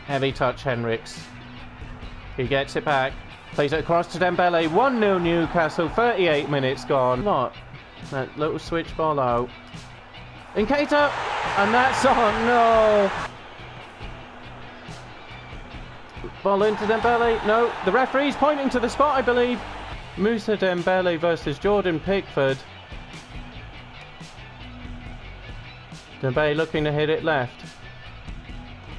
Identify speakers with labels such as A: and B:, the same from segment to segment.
A: Heavy touch, Henriks. He gets it back. Plays it across to Dembele. 1-0 Newcastle. 38 minutes gone. Not that little switch ball out. Nkata! And that's on. No! Ball into Dembele. No, the referee's pointing to the spot, I believe. Moussa Dembele versus Jordan Pickford. Dembele looking to hit it left.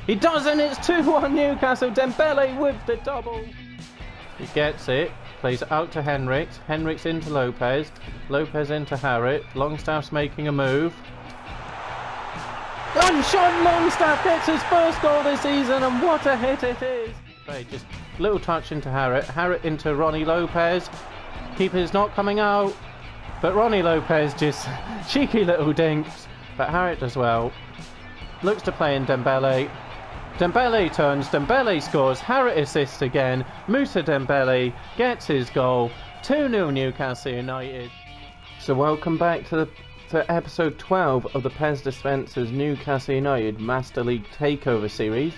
A: He doesn't, it's 2-1 Newcastle. Dembele with the double. He gets it, plays it out to Henriks. Henriks into Lopez. Lopez into Harrett. Longstaff's making a move. And Sean Longstaff gets his first goal this season, and what a hit it is. Okay, just little touch into Harrett. Harrett into Ronnie Lopez. Keeper's not coming out. But Ronnie Lopez just cheeky little dinks. But Harrett as well. Looks to play in Dembele. Dembele turns, Dembele scores, Harrett assists again, Moussa Dembele gets his goal, 2-0 Newcastle United. So welcome back to episode 12 of the PES Dispensers Newcastle United Master League Takeover series.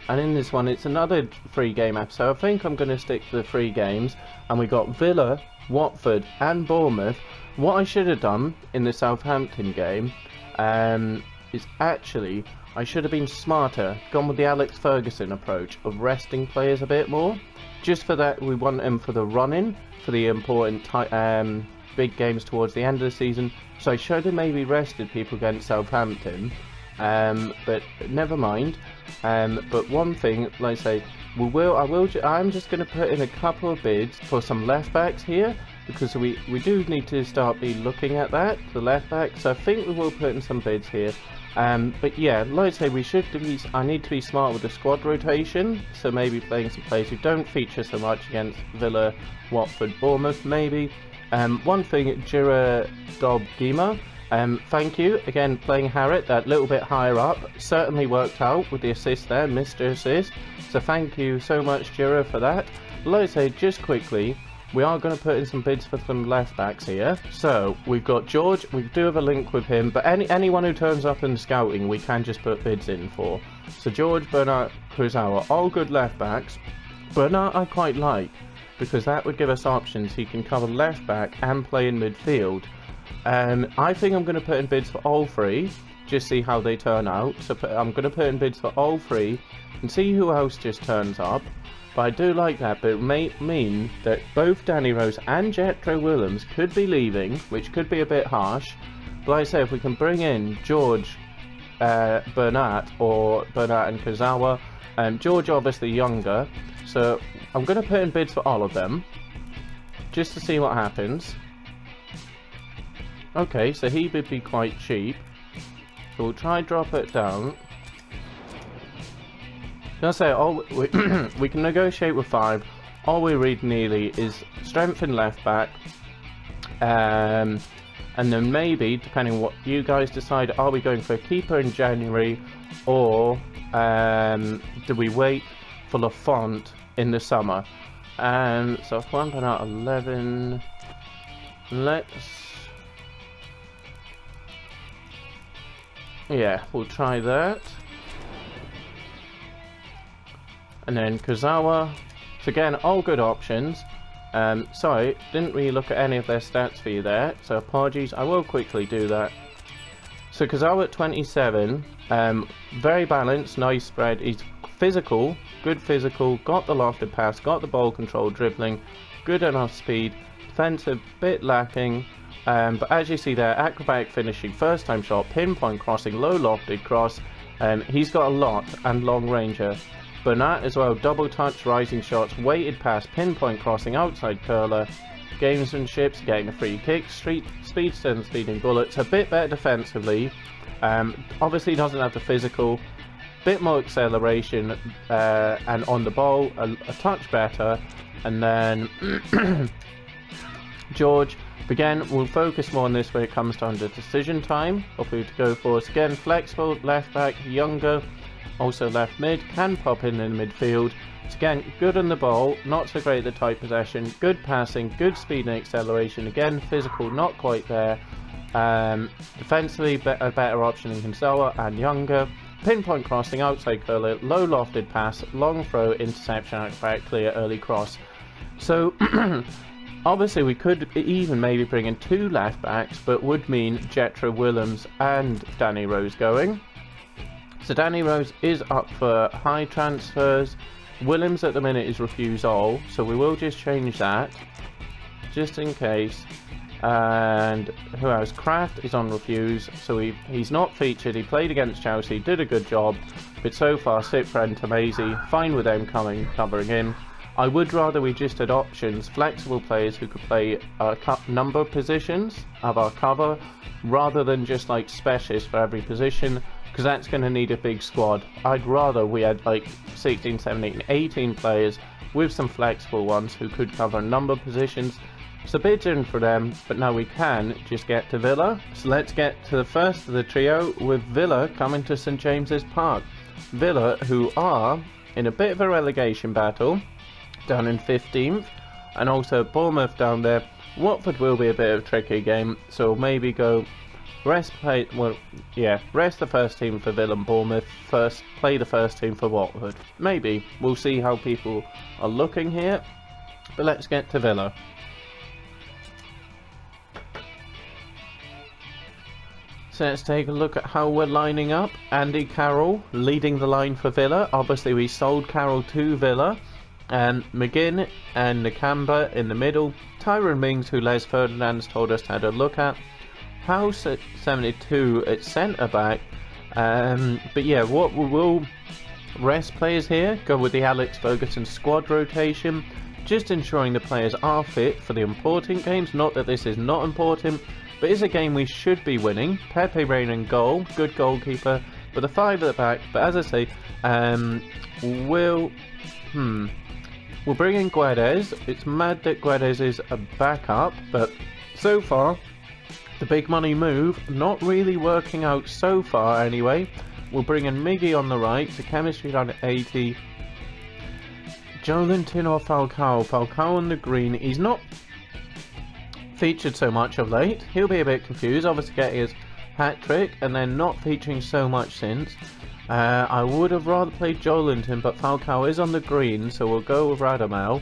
A: And in this one it's another free game episode. I think I'm going to stick to the 3 games. And we got Villa, Watford and Bournemouth. What I should have done in the Southampton game is actually... I should have been smarter, gone with the Alex Ferguson approach of resting players a bit more. Just for that, we want them for the run-in, for the important big games towards the end of the season. So I should have maybe rested people against Southampton, but never mind. But one thing, like I say, I'm just going to put in a couple of bids for some left backs here, because we do need to start looking at that, the left back. So I think we will put in some bids here. But yeah, like I say, I need to be smart with the squad rotation, so maybe playing some players who don't feature so much against Villa, Watford, Bournemouth, maybe. One thing, Jira Dob Gima, thank you, again playing Harrett that little bit higher up, certainly worked out with the assist there, Mr. Assist, so thank you so much Jira for that. Like I say, just quickly, we are going to put in some bids for some left backs here. So we've got George, we do have a link with him, but anyone who turns up in scouting we can just put bids in for. So George, Bernat, Kurzawa, all good left backs. Bernat I quite like, because that would give us options. He can cover left back and play in midfield. I think I'm going to put in bids for all 3, just see how they turn out. So I'm going to put in bids for all 3 and see who else just turns up. But I do like that, but it may mean that both Danny Rose and Jetro Willems could be leaving, which could be a bit harsh. But like I say, if we can bring in George, Bernat, or Bernat and Kurzawa, George obviously younger, so I'm going to put in bids for all of them, just to see what happens. Okay, so he would be quite cheap, so we'll try drop it down. I'll say, we can negotiate with 5. All we read nearly is strength in left back, and then maybe, depending on what you guys decide, are we going for a keeper in January, or do we wait for Lafont in the summer? So if I'm putting out 11, we'll try that. And then Kurzawa, so again, all good options. Sorry, didn't really look at any of their stats for you there, so apologies, I will quickly do that. So Kurzawa at 27, very balanced, nice spread, he's physical, good physical, got the lofted pass, got the ball control, dribbling, good enough speed, defensive, bit lacking, but as you see there, acrobatic finishing, first time shot, pinpoint crossing, low lofted cross, he's got a lot, and long ranger. Bernat as well, double touch, rising shots, weighted pass, pinpoint crossing, outside curler, gamesmanship, getting a free kick, speed turn, speeding bullets, a bit better defensively, obviously doesn't have the physical, bit more acceleration, and on the ball, a touch better, and then George, again, we'll focus more on this when it comes down to decision time, of who to go for. So again, flexible, left back, younger, Also left mid, can pop in the midfield. It's again good on the ball, not so great at the tight possession, good passing, good speed and acceleration. Again, physical not quite there. Defensively, a better option in Kinsella and Younger. Pinpoint crossing, outside curler, low lofted pass, long throw, interception, out back, clear, early cross. So, obviously we could even maybe bring in 2 left backs, but would mean Jetra Willems and Danny Rose going. So Danny Rose is up for high transfers. Willems at the minute is refuse all, so we will just change that, just in case. And who else? Kraft is on refuse, so he's not featured. He played against Chelsea, did a good job, but so far Cipra and Tamazi, fine with them covering him. I would rather we just had options, flexible players who could play a number of positions of our cover, rather than just like specialists for every position, because that's going to need a big squad. I'd rather we had like 16, 17, 18 players with some flexible ones who could cover a number of positions. It's a bit in for them, but now we can just get to Villa. So let's get to the first of the trio, with Villa coming to St James's Park. Villa, who are in a bit of a relegation battle, down in 15th, and also Bournemouth down there. Watford will be a bit of a tricky game, so maybe go rest the first team for Villa and Bournemouth, play the first team for Watford. Maybe. We'll see how people are looking here, but let's get to Villa. So let's take a look at how we're lining up. Andy Carroll leading the line for Villa. Obviously we sold Carroll to Villa. And McGinn and Nakamba in the middle. Tyrone Mings, who Les Ferdinand's told us had a look at. House at 72 at centre back. But yeah, what we will rest players here, go with the Alex Ferguson squad rotation, just ensuring the players are fit for the important games. Not that this is not important, but it's a game we should be winning. Pepe Reina in goal, good goalkeeper, but the 5 at the back. But as I say, we'll bring in Guedes. It's mad that Guedes is a backup, but so far the big money move not really working out so far anyway. We'll bring in Miggy on the right, so chemistry down at 80. Joelinton or Falcao? Falcao on the green. He's not featured so much of late. He'll be a bit confused, obviously getting his hat-trick and then not featuring so much since. I would have rather played Joelinton, but Falcao is on the green, so we'll go with Radamel.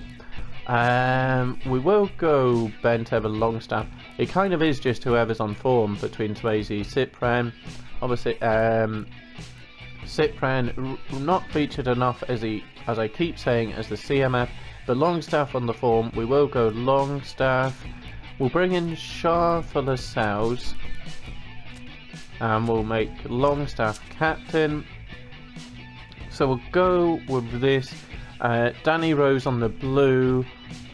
A: We will go Bentev and Longstaff. It kind of is just whoever's on form between Twazy, Cypran. Obviously, Cypran not featured enough as I keep saying, as the CMF. But Longstaff on the form, we will go Longstaff. We'll bring in Shah for Lascelles. And we'll make Longstaff captain. So we'll go with this. Danny Rose on the blue.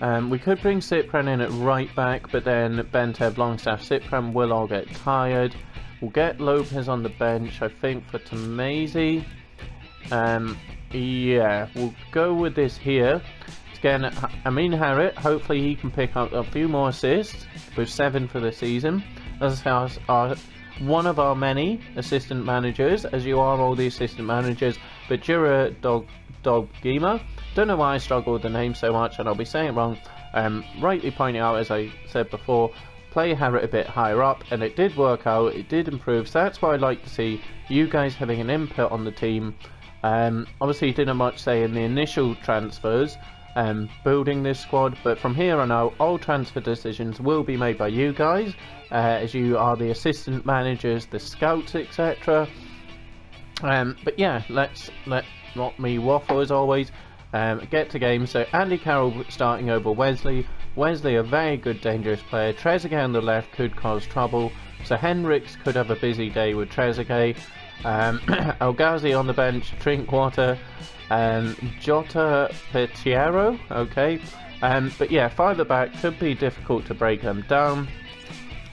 A: We could bring Cypran in at right back, but then Bentev, Longstaff, Cypran will all get tired. We'll get Lopez on the bench, I think, for Tamazi. Yeah, we'll go with this here. Again, Amin Harrit, hopefully he can pick up a few more assists, with 7 for the season. As one of our many assistant managers, as you are all the assistant managers, but Jura Dogima. Don't know why I struggle with the name so much, and I'll be saying it wrong. Rightly pointing out, as I said before, play Harrit a bit higher up, and it did work out, it did improve, so that's why I like to see you guys having an input on the team. Obviously, didn't much say in the initial transfers, building this squad, but from here on out, all transfer decisions will be made by you guys, as you are the assistant managers, the scouts, etc. But yeah, let's not me waffle as always. Get to game. So Andy Carroll starting over Wesley. Wesley, a very good dangerous player. Trezeguet on the left could cause trouble. So Henriks could have a busy day with Trezeguet. El Ghazi on the bench, Drinkwater, Jota Petiero, okay. But yeah, 5 at the back could be difficult to break them down.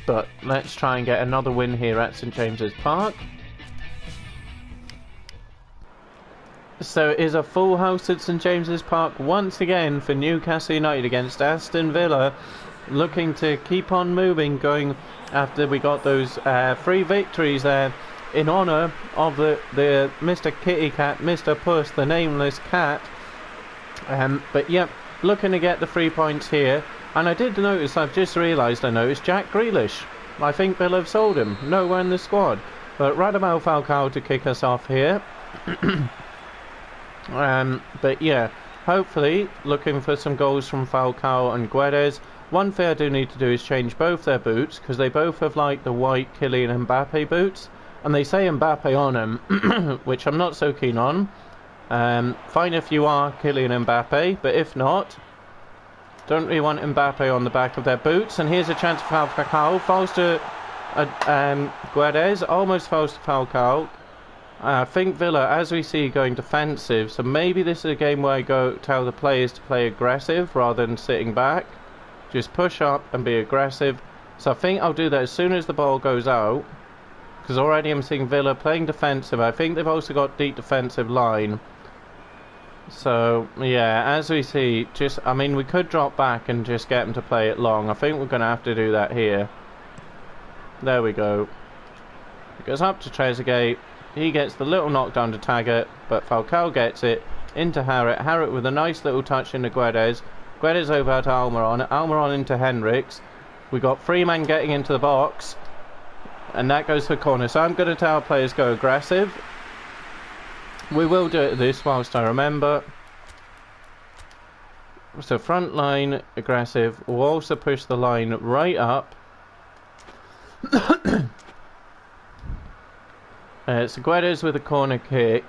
A: But let's try and get another win here at St James's Park. So it is a full house at St James's Park once again for Newcastle United against Aston Villa, looking to keep on moving, going after we got those 3 victories there in honour of the Mr. Kitty Cat, Mr. Puss, the nameless cat. But yep, looking to get the 3 points here. And I did notice, I've just realised I noticed Jack Grealish. I think Villa have sold him. Nowhere in the squad. But Radamel Falcao to kick us off here. But yeah, hopefully looking for some goals from Falcao and Guedes. One thing I do need to do is change both their boots, because they both have like the white Kylian Mbappe boots. And they say Mbappe on them, which I'm not so keen on. Fine if you are Kylian Mbappe, but if not, don't really want Mbappe on the back of their boots. And here's a chance for Falcao. Falls to Guedes, almost falls to Falcao. I think Villa, as we see, going defensive. So maybe this is a game where I tell the players to play aggressive rather than sitting back. Just push up and be aggressive. So I think I'll do that as soon as the ball goes out. Because already I'm seeing Villa playing defensive. I think they've also got deep defensive line. So, yeah, as we see, I mean, we could drop back and just get them to play it long. I think we're going to have to do that here. There we go. It goes up to Trezeguet. He gets the little knockdown to Taggart, but Falcao gets it into Harrit. Harrit with a nice little touch into Guedes. Guedes over to Almiron. Almiron into Hendricks. We got 3 men getting into the box. And that goes for corner. So I'm going to tell players go aggressive. We will do it this whilst I remember. So front line aggressive. We'll also push the line right up. It's Guedes with a corner kick.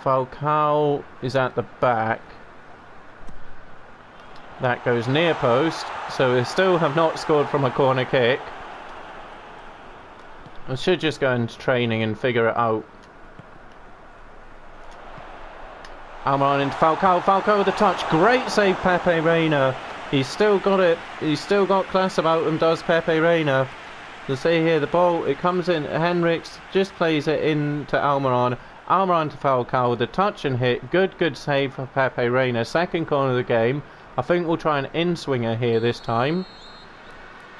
A: Falcao is at the back. That goes near post. So we still have not scored from a corner kick. I should just go into training and figure it out. Almiron into Falcao. Falcao with a touch. Great save, Pepe Reina. He's still got it. He's still got class about him, does Pepe Reina. To see here, the ball, it comes in. Hendricks just plays it into Almiron. Almiron to Falcao with a touch and hit. Good save for Pepe Reina. Second corner of the game. I think we'll try an in-swinger here this time.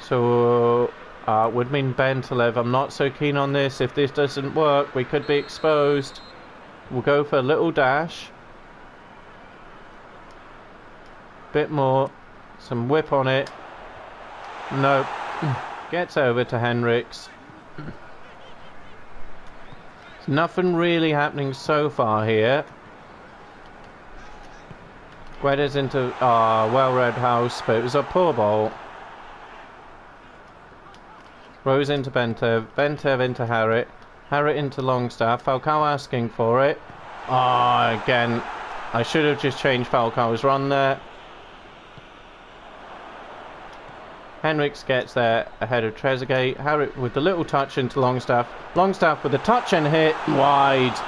A: So, would mean Bentelev. I'm not so keen on this. If this doesn't work, we could be exposed. We'll go for a little dash. Bit more. Some whip on it. Nope. Gets over to Hendricks. Nothing really happening so far here. Guedes into well-read house, but it was a poor ball. Rose into Bentev. Bentev into Harrit. Harrit into Longstaff. Falcao asking for it. Again, I should have just changed Falcao's run there. Hendricks gets there ahead of Trezeguet. Harrit with the little touch into Longstaff. Longstaff with a touch and hit wide.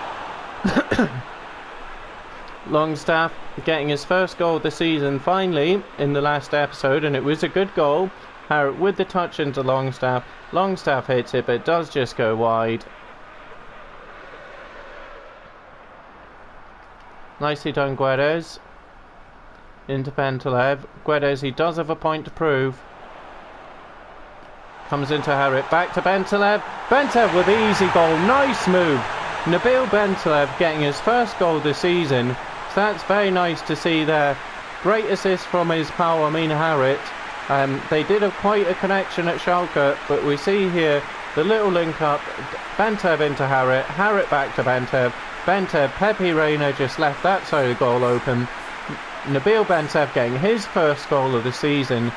A: Longstaff getting his first goal of the season finally in the last episode, and it was a good goal. Harrit with the touch into Longstaff. Longstaff hits it, but it does just go wide. Nicely done, Guedes. Into Bentelev. Guedes, he does have a point to prove. Comes into Harrit, back to Bentelev. Bentelev with the easy goal, nice move. Nabil Bentelev getting his first goal this season. So that's very nice to see there. Great assist from his pal Amin Harrit. They did have quite a connection at Schalke, but we see here the little link up. Bentelev into Harrit, Harrit back to Bentev. Bentev, Pepe Reina just left that side of the goal open. Nabil Bentelev getting his first goal of the season.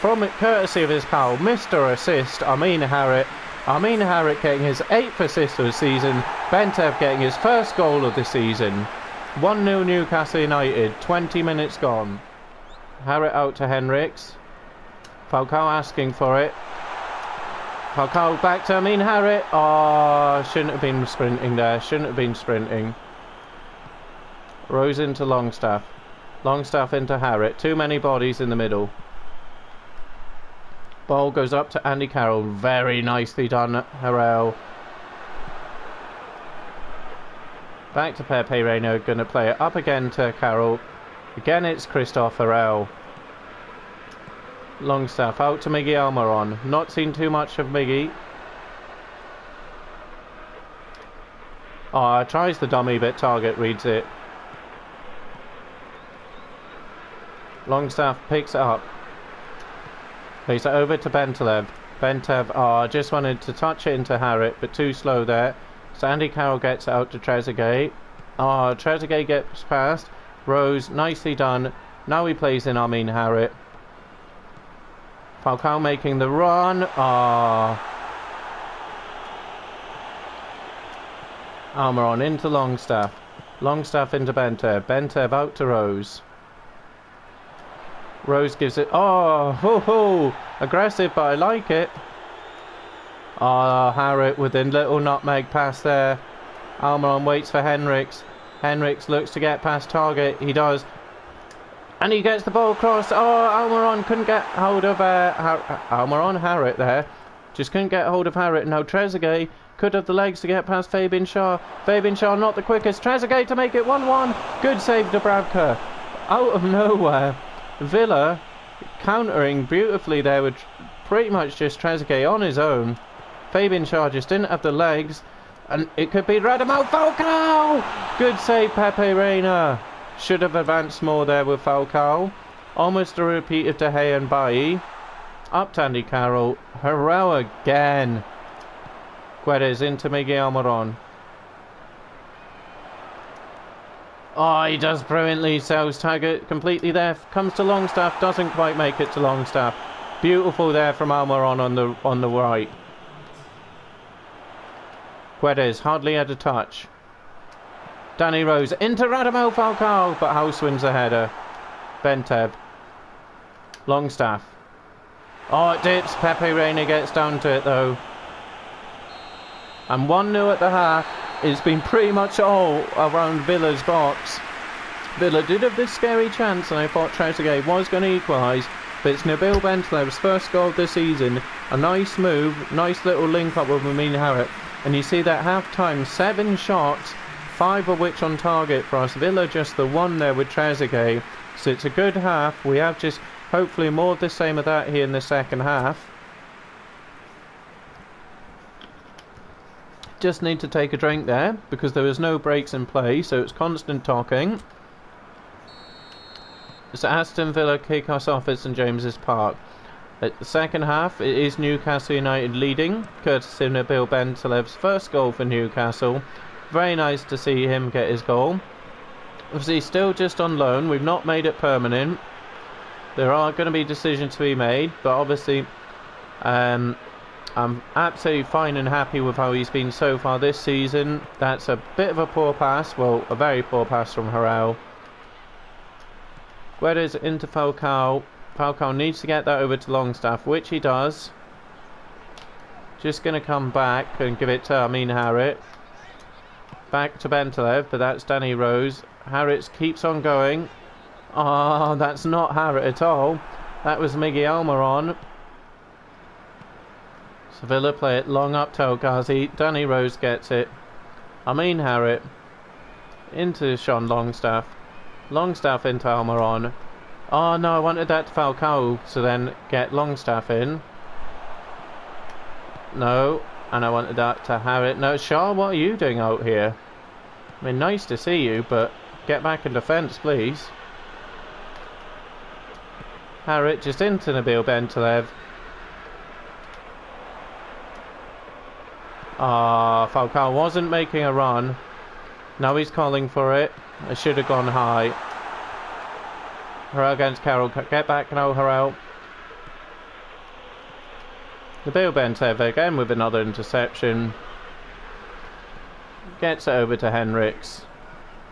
A: From it, courtesy of his pal, Mr. Assist, Amin Harrit. Amin Harrit getting his 8th assist of the season. Bentev getting his first goal of the season. 1-0 Newcastle United, 20 minutes gone. Harrit out to Hendricks. Falcao asking for it. Falcao back to Amin Harrit. Shouldn't have been sprinting there. Shouldn't have been sprinting. Rose into Longstaff. Longstaff into Harrit. Too many bodies in the middle. Ball goes up to Andy Carroll. Very nicely done, Harrell. Back to Pepe Reina. Going to play it up again to Carroll. Again, it's Christophe Harrell. Longstaff out to Miggy Almiron. Not seen too much of Miggy. Oh, tries the dummy, but target reads it. Longstaff picks it up. Plays it over to Bentaleb. Bentev, just wanted to touch it into Harrit, but too slow there. So Andy Carroll gets it out to Trezeguet. Trezeguet gets past. Rose, nicely done. Now he plays in Amin Harrit. Falcao making the run. Almiron into Longstaff. Longstaff into Bentev. Bentev out to Rose. Rose gives it. Aggressive, but I like it. Harrit with a little nutmeg pass there. Almiron waits for Henriks. Henriks looks to get past target. He does. And he gets the ball across. Almiron couldn't get hold of Harrit there. Just couldn't get hold of Harrit. Now Trezeguet could have the legs to get past Fabian Schär. Fabian Schär not the quickest. Trezeguet to make it 1-1. Good save, Dubravka. Out of nowhere. Villa countering beautifully there with pretty much just Trezeguet on his own. Fabian Schär just didn't have the legs. And it could be Radamel Falcao! Good save, Pepe Reina. Should have advanced more there with Falcao. Almost a repeat of De Gea and Bailly. Up to Andy Carroll. Herrera again. Guedes into Miguel Almiron. He does brilliantly. Sells target completely there. Comes to Longstaff. Doesn't quite make it to Longstaff. Beautiful there from Almiron on the right. Guedes hardly had a touch. Danny Rose into Radamel Falcao, but House wins the header. Bentev. Longstaff. It dips. Pepe Reina gets down to it though. And 1-0 at the half. It's been pretty much all around Villa's box. Villa did have this scary chance, and I thought Trezeguet was going to equalise. But it's Nabil Bentaleb's first goal of the season. A nice move, nice little link up with Amin Harrit. And you see that half time, 7 shots, 5 of which on target for us. Villa just the one there with Trezeguet. So it's a good half. We have just hopefully more of the same of that here in the second half. Just need to take a drink there because there was no breaks in play, so it's constant talking. So Aston Villa kick us off at St James's Park. At the second half, it is Newcastle United leading, courtesy of Nabil Bentaleb's first goal for Newcastle. Very nice to see him get his goal. Obviously, still just on loan. We've not made it permanent. There are going to be decisions to be made, but obviously, I'm absolutely fine and happy with how he's been so far this season. That's a bit of a poor pass. Well, a very poor pass from Harrell. Guedes into Falcao. Falcao needs to get that over to Longstaff, which he does. Just going to come back and give it to Amin Harrit. Back to Bentaleb, but that's Danny Rose. Harrit keeps on going. That's not Harrit at all. That was Miguel Almiron. Sevilla play it long up to El Ghazi. Danny Rose gets it. Amin Harrit into Sean Longstaff. Longstaff into Almiron. No, I wanted that to Falcao, so then get Longstaff in. No, and I wanted that to Harrit. No, Shaw, what are you doing out here? I mean, nice to see you, but get back in defence, please. Harrit just into Nabil Bentaleb. Falcao wasn't making a run. Now he's calling for it. I should have gone high. Harrell against Carroll. Get back now, Harrell. Nabil Bentaleb again with another interception. Gets it over to Henriks.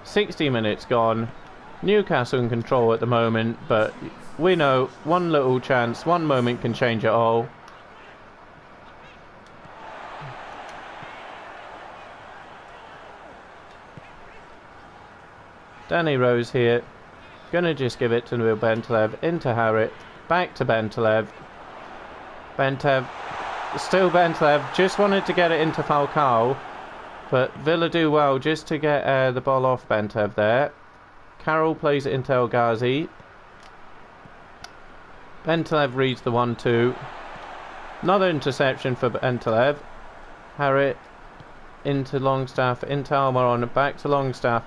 A: 60 minutes gone. Newcastle in control at the moment, but we know one little chance, one moment can change it all. Danny Rose here. Gonna just give it to Nabil Bentaleb. Into Harrit. Back to Bentaleb. Still Bentaleb. Just wanted to get it into Falcao. But Villa do well just to get the ball off Bentaleb there. Carroll plays it into El Ghazi. Bentaleb reads the 1-2. Another interception for Bentaleb. Harrit into Longstaff, into Almiron, back to Longstaff.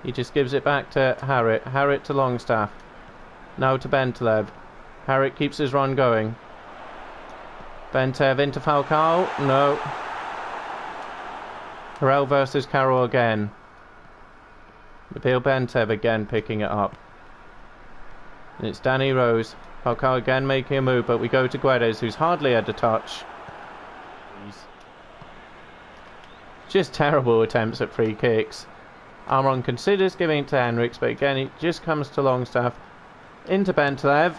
A: He just gives it back to Harrit. Harrit to Longstaff. Now to Bentaleb. Harrit keeps his run going. Bentev into Falcao. No. Harrell versus Carroll again. Nabil Bentev again picking it up. And it's Danny Rose. Falcao again making a move, but we go to Guedes, who's hardly had a touch. Just terrible attempts at free kicks. Almiron considers giving it to Henriks, but again it just comes to Longstaff. Into Bentaleb.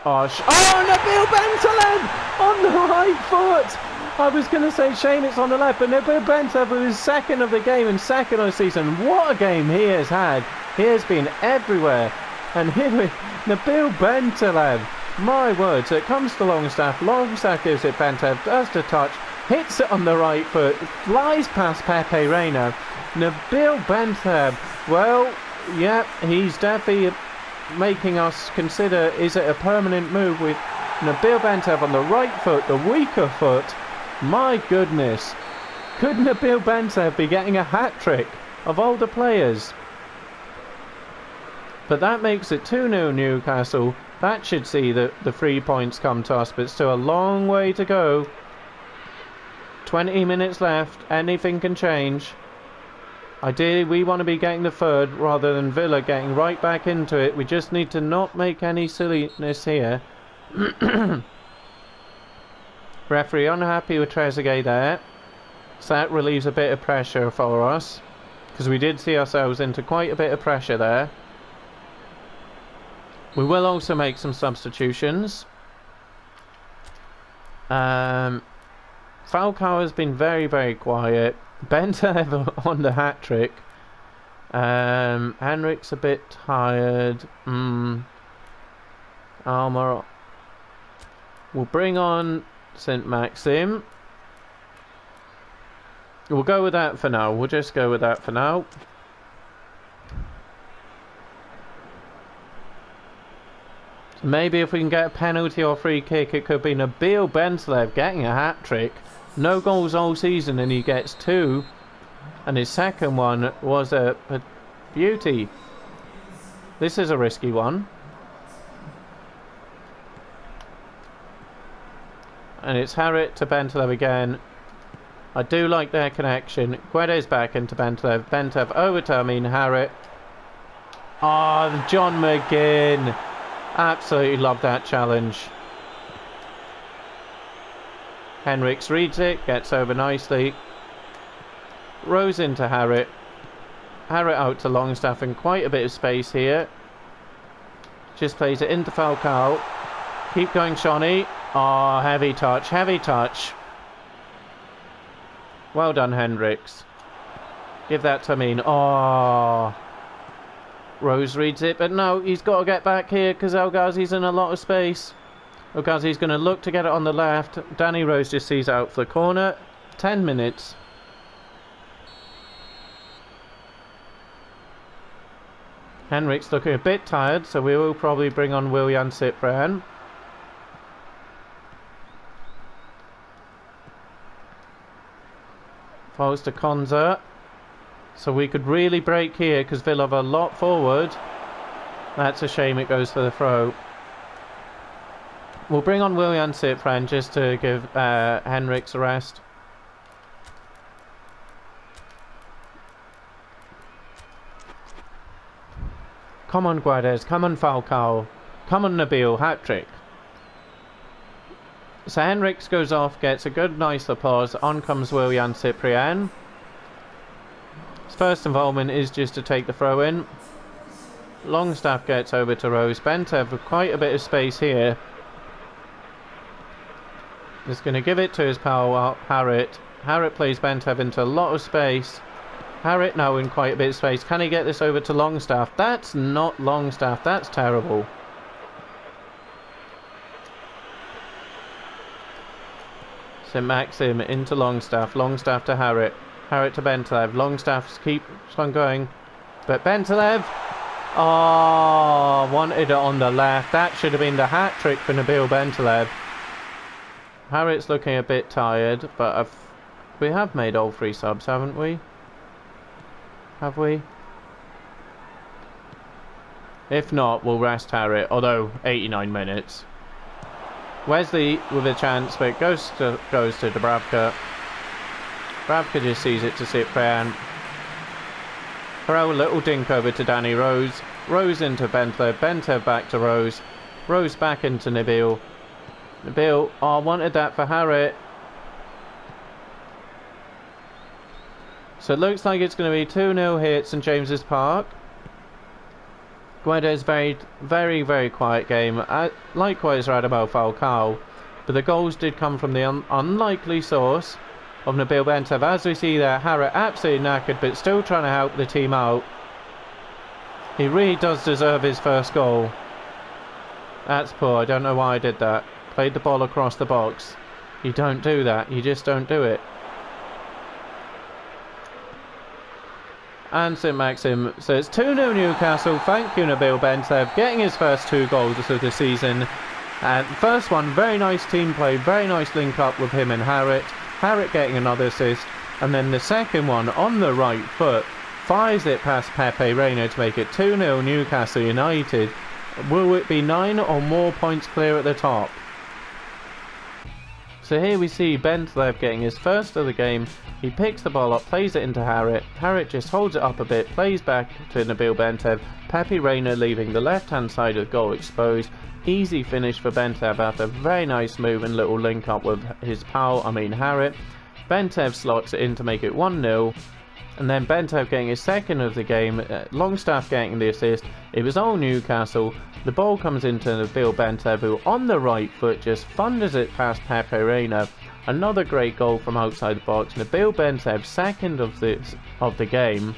A: Nabil Bentaleb on the right foot. I was going to say shame it's on the left, but Nabil Bentaleb with his second of the game and second of the season. What a game he has had. He has been everywhere. And here with Nabil Bentaleb. My word. So it comes to Longstaff. Longstaff gives it Bentaleb. Does the touch. Hits it on the right foot. Flies past Pepe Reina. Nabil Bentaleb. Well, yeah, he's definitely making us consider, is it a permanent move with Nabil Bentaleb on the right foot, the weaker foot? My goodness. Could Nabil Bentaleb be getting a hat-trick of older players? But that makes it 2-0 Newcastle. That should see the 3 points come to us, but still a long way to go. 20 minutes left. Anything can change. Ideally, we want to be getting the third rather than Villa getting right back into it. We just need to not make any silliness here. Referee unhappy with Trezeguet there. So that relieves a bit of pressure for us, because we did see ourselves into quite a bit of pressure there. We will also make some substitutions. Falcao has been very, very quiet. Bentaleb on the hat-trick. Henrik's a bit tired. Almiron. We'll bring on St. Maxim. We'll go with that for now. We'll just go with that for now. Maybe if we can get a penalty or free kick, it could be Nabil Bentaleb getting a hat-trick. No goals all season and he gets 2. And his second one was a beauty. This is a risky one. And it's Harrit to Bentaleb again. I do like their connection. Guedes back into Bentaleb. Bentaleb over to Harrit. John McGinn. Absolutely love that challenge. Henriks reads it, gets over nicely. Rose into Harrit. Harrit out to Longstaff in quite a bit of space here. Just plays it into Falcao. Keep going, Shawnee. Heavy touch, heavy touch. Well done, Henriks. Give that to Rose reads it, but no, he's got to get back here because El Ghazi's in a lot of space. El Ghazi's going to look to get it on the left. Danny Rose just sees it out for the corner. 10 minutes. Henrik's looking a bit tired, so we will probably bring on Willian Cyprian. Falls to Konza. So we could really break here because Villa have a lot forward. That's a shame it goes for the throw. We'll bring on Willian Cyprian just to give Henriks a rest. Come on, Guedes. Come on, Falcao. Come on, Nabil. Hat-trick. So Henriks goes off, gets a good, nice applause. On comes Willian Cyprian. His first involvement is just to take the throw in. Longstaff gets over to Rose. Bentev with quite a bit of space here. Just going to give it to his pal Harrit. Harrit plays Bentev into a lot of space. Harrit now in quite a bit of space. Can he get this over to Longstaff? That's not Longstaff. That's terrible. St. Maxim into Longstaff. Longstaff to Harrit. Harrit to Bentaleb. Longstaff keeps on going. But Bentaleb... wanted it on the left. That should have been the hat-trick for Nabil Bentaleb. Harrit's looking a bit tired, but We have made all 3 subs, haven't we? Have we? If not, we'll rest Harriet, although 89 minutes. Wesley with a chance, but it goes to Dubravka. Dubravka just sees it to Cyprian. Harrell, little dink over to Danny Rose. Rose into Bentev. Bentev back to Rose. Rose back into Nabil. Nabil, oh, wanted that for Harriet. So it looks like it's going to be 2-0 here at St James's Park. Guedes very quiet game. Likewise Radamel Falcao. But the goals did come from the unlikely source of Nabil Bentev. As we see there, Harriet absolutely knackered, but still trying to help the team out. He really does deserve his first goal. That's poor. I don't know why I did that. Played the ball across the box. You don't do that. You just don't do it. And St Maxim, so it's 2-0 Newcastle. Thank you, Nabil Bentev, getting his first 2 goals of the season. And first one, very nice team play, very nice link up with him and Harriet. Harriet getting another assist. And then the second one, on the right foot, fires it past Pepe Reina to make it 2-0 Newcastle United. Will it be 9 or more points clear at the top? So here we see Bentev getting his first of the game. He picks the ball up, plays it into Harriet. Harriet just holds it up a bit, plays back to Nabil Bentev. Pepe Reina leaving the left-hand side of the goal exposed. Easy finish for Bentev after a very nice move and little link up with his pal, Harriet. Bentev slots it in to make it 1-0. And then Bentev getting his second of the game, Longstaff getting the assist. It was all Newcastle. The ball comes into Nabil Bentev, who on the right foot just thunders it past Pepe Reina. Another great goal from outside the box. Nabil Bentev, second of the game.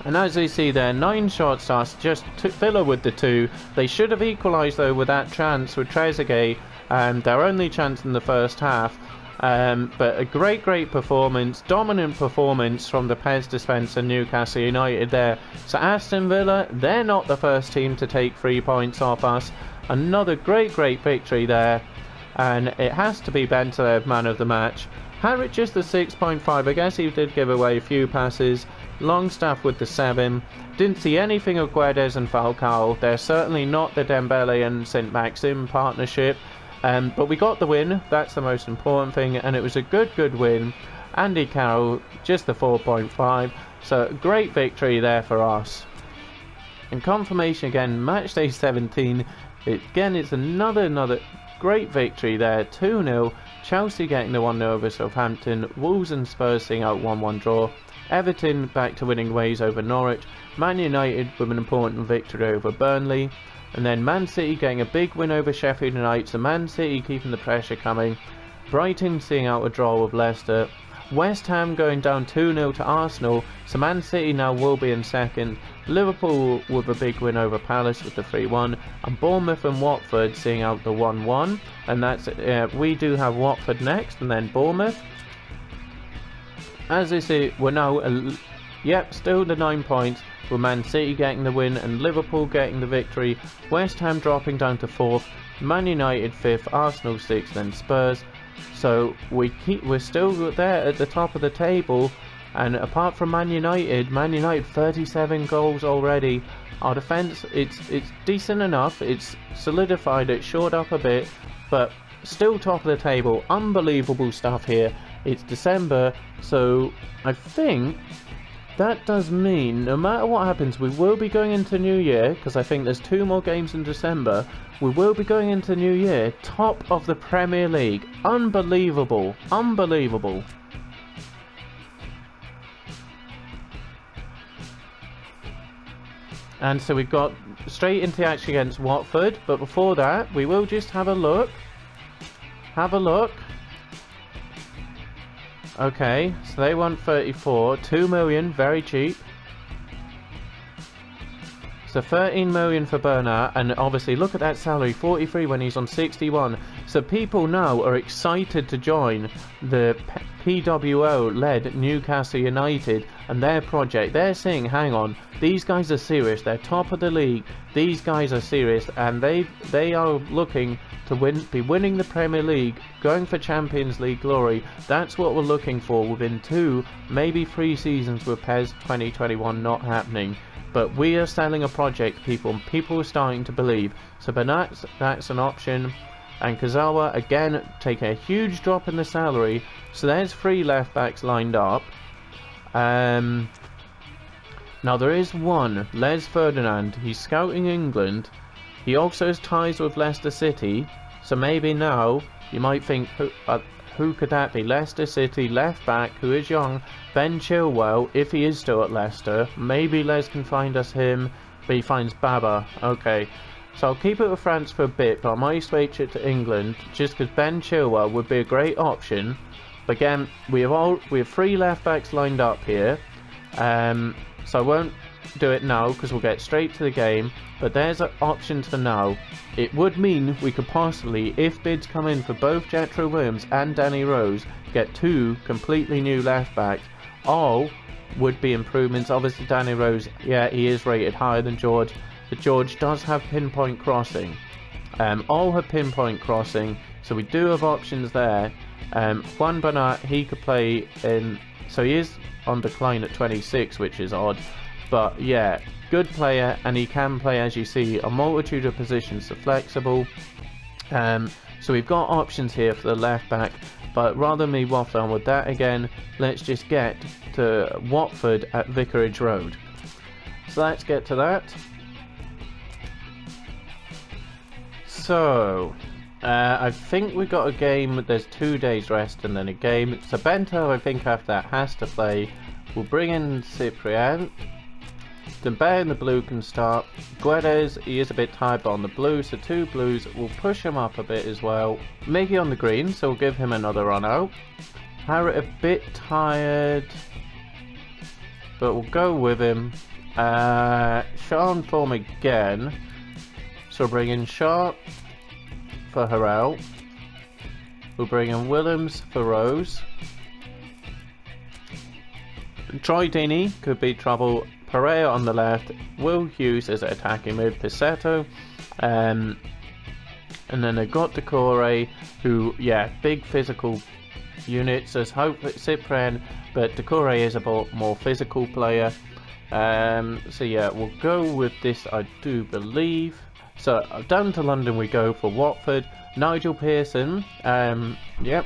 A: And as we see there, 9 shots us, just Villa with the 2. They should have equalised though with that chance with Trezeguet, their only chance in the first half. But a great performance, dominant performance from the PES dispenser Newcastle United there. So Aston Villa, they're not the first team to take 3 points off us. Another great victory there. And it has to be Bentev man of the match. Harriet just the 6.5. I guess he did give away a few passes. Longstaff with the 7. Didn't see anything of Guedes and Falcao. They're certainly not the Dembele and St Maxim partnership. But we got the win. That's the most important thing. And it was a good win. Andy Carroll just the 4.5. So great victory there for us. And confirmation again. Match day 17. Again, it's another great victory there, 2-0. Chelsea getting the 1-0 over Southampton. Wolves and Spurs seeing out 1-1 draw. Everton back to winning ways over Norwich. Man United with an important victory over Burnley. And then Man City getting a big win over Sheffield United. So Man City keeping the pressure coming. Brighton seeing out a draw with Leicester. West Ham going down 2-0 to Arsenal. So Man City now will be in second. Liverpool with a big win over Palace with the 3-1. And Bournemouth and Watford seeing out the 1-1. And that's we do have Watford next and then Bournemouth. As you see, we're now still the 9 points, with Man City getting the win and Liverpool getting the victory. West Ham dropping down to 4th. Man United 5th. Arsenal 6th. Then Spurs. So we're still there at the top of the table. And apart from Man United 37 goals already. Our defence, it's decent enough. It's solidified. It's shored up a bit, but still top of the table. Unbelievable stuff here. It's December, so I think that does mean no matter what happens, we will be going into New Year, because I think there's 2 more games in December. We will be going into New Year top of the Premier League. Unbelievable. And so we've got straight into action against Watford, but before that we will just have a look. Okay, so they want 34, 2 million, very cheap. So 13 million for Bernat, and obviously look at that salary, 43 when he's on 61. So people now are excited to join the PWO-led Newcastle United and their project. They're saying, hang on, these guys are serious, they're top of the league, these guys are serious, and they are looking to be winning the Premier League, going for Champions League glory. That's what we're looking for within 2, maybe 3 seasons with PES 2021 not happening. But we are selling a project, people, and people are starting to believe. So that's an option. And Kazawa, again, taking a huge drop in the salary. So there's 3 left backs lined up. Now there is one, Les Ferdinand. He's scouting England. He also has ties with Leicester City. So maybe now you might think, who could that be? Leicester City left back who is young, Ben Chilwell, if he is still at Leicester. Maybe Les can find us him, but he finds Baba. Okay. So I'll keep it with France for a bit, but I might switch it to England just because Ben Chilwell would be a great option. But again, we have 3 left backs lined up here, so I won't do it now because we'll get straight to the game. But there's options for now. It would mean we could possibly, if bids come in for both Jetro Williams and Danny Rose, get 2 completely new left backs. All would be improvements. Obviously Danny Rose, yeah, he is rated higher than George. But George does have pinpoint crossing. All have pinpoint crossing, so we do have options there. Juan Bernat, he could play in, so he is on decline at 26, which is odd. But yeah, good player, and he can play, as you see, a multitude of positions, so flexible. So we've got options here for the left back, but rather than me waffle on with that again, let's just get to Watford at Vicarage Road. So let's get to that. So, I think we got a game, there's 2 days rest and then a game. So Bento, I think after that has to play. We'll bring in Cyprian. Dembele in the blue can start. Guedes, he is a bit tired but on the blue, so 2 blues. We'll push him up a bit as well. Miggy on the green, so we'll give him another run out. Harriet a bit tired, but we'll go with him. Sean form again. So we'll bring in Sharp for Harrell. We'll bring in Willems for Rose. Troy Deeney could be trouble. Pereira on the left. Will Hughes as attacking mid. Pissetto. And then they've got Decore, who, yeah, big physical units as hope Cyprian, but Decore is a more physical player. So yeah, we'll go with this, I do believe. So down to London we go for Watford. Nigel Pearson, yep,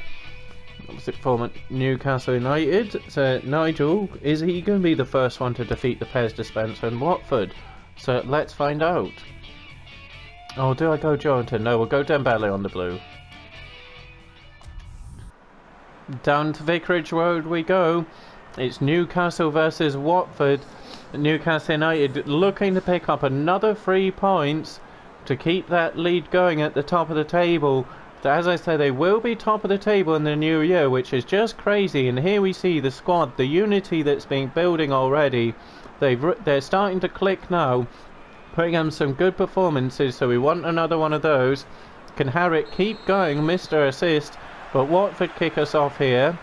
A: what's it former Newcastle United. So Nigel, is he going to be the first one to defeat the PES dispenser in Watford? So let's find out. Oh, do I go Jonathan? No, we'll go Dembele on the blue. Down to Vicarage Road we go. It's Newcastle versus Watford. Newcastle United looking to pick up another 3 points to keep that lead going at the top of the table. So as I say, they will be top of the table in the new year, which is just crazy. And here we see the squad, the unity that's been building already. They're starting to click now, putting on some good performances, so we want another one of those. Can Harriet keep going, Mr. Assist? But Watford kick us off here.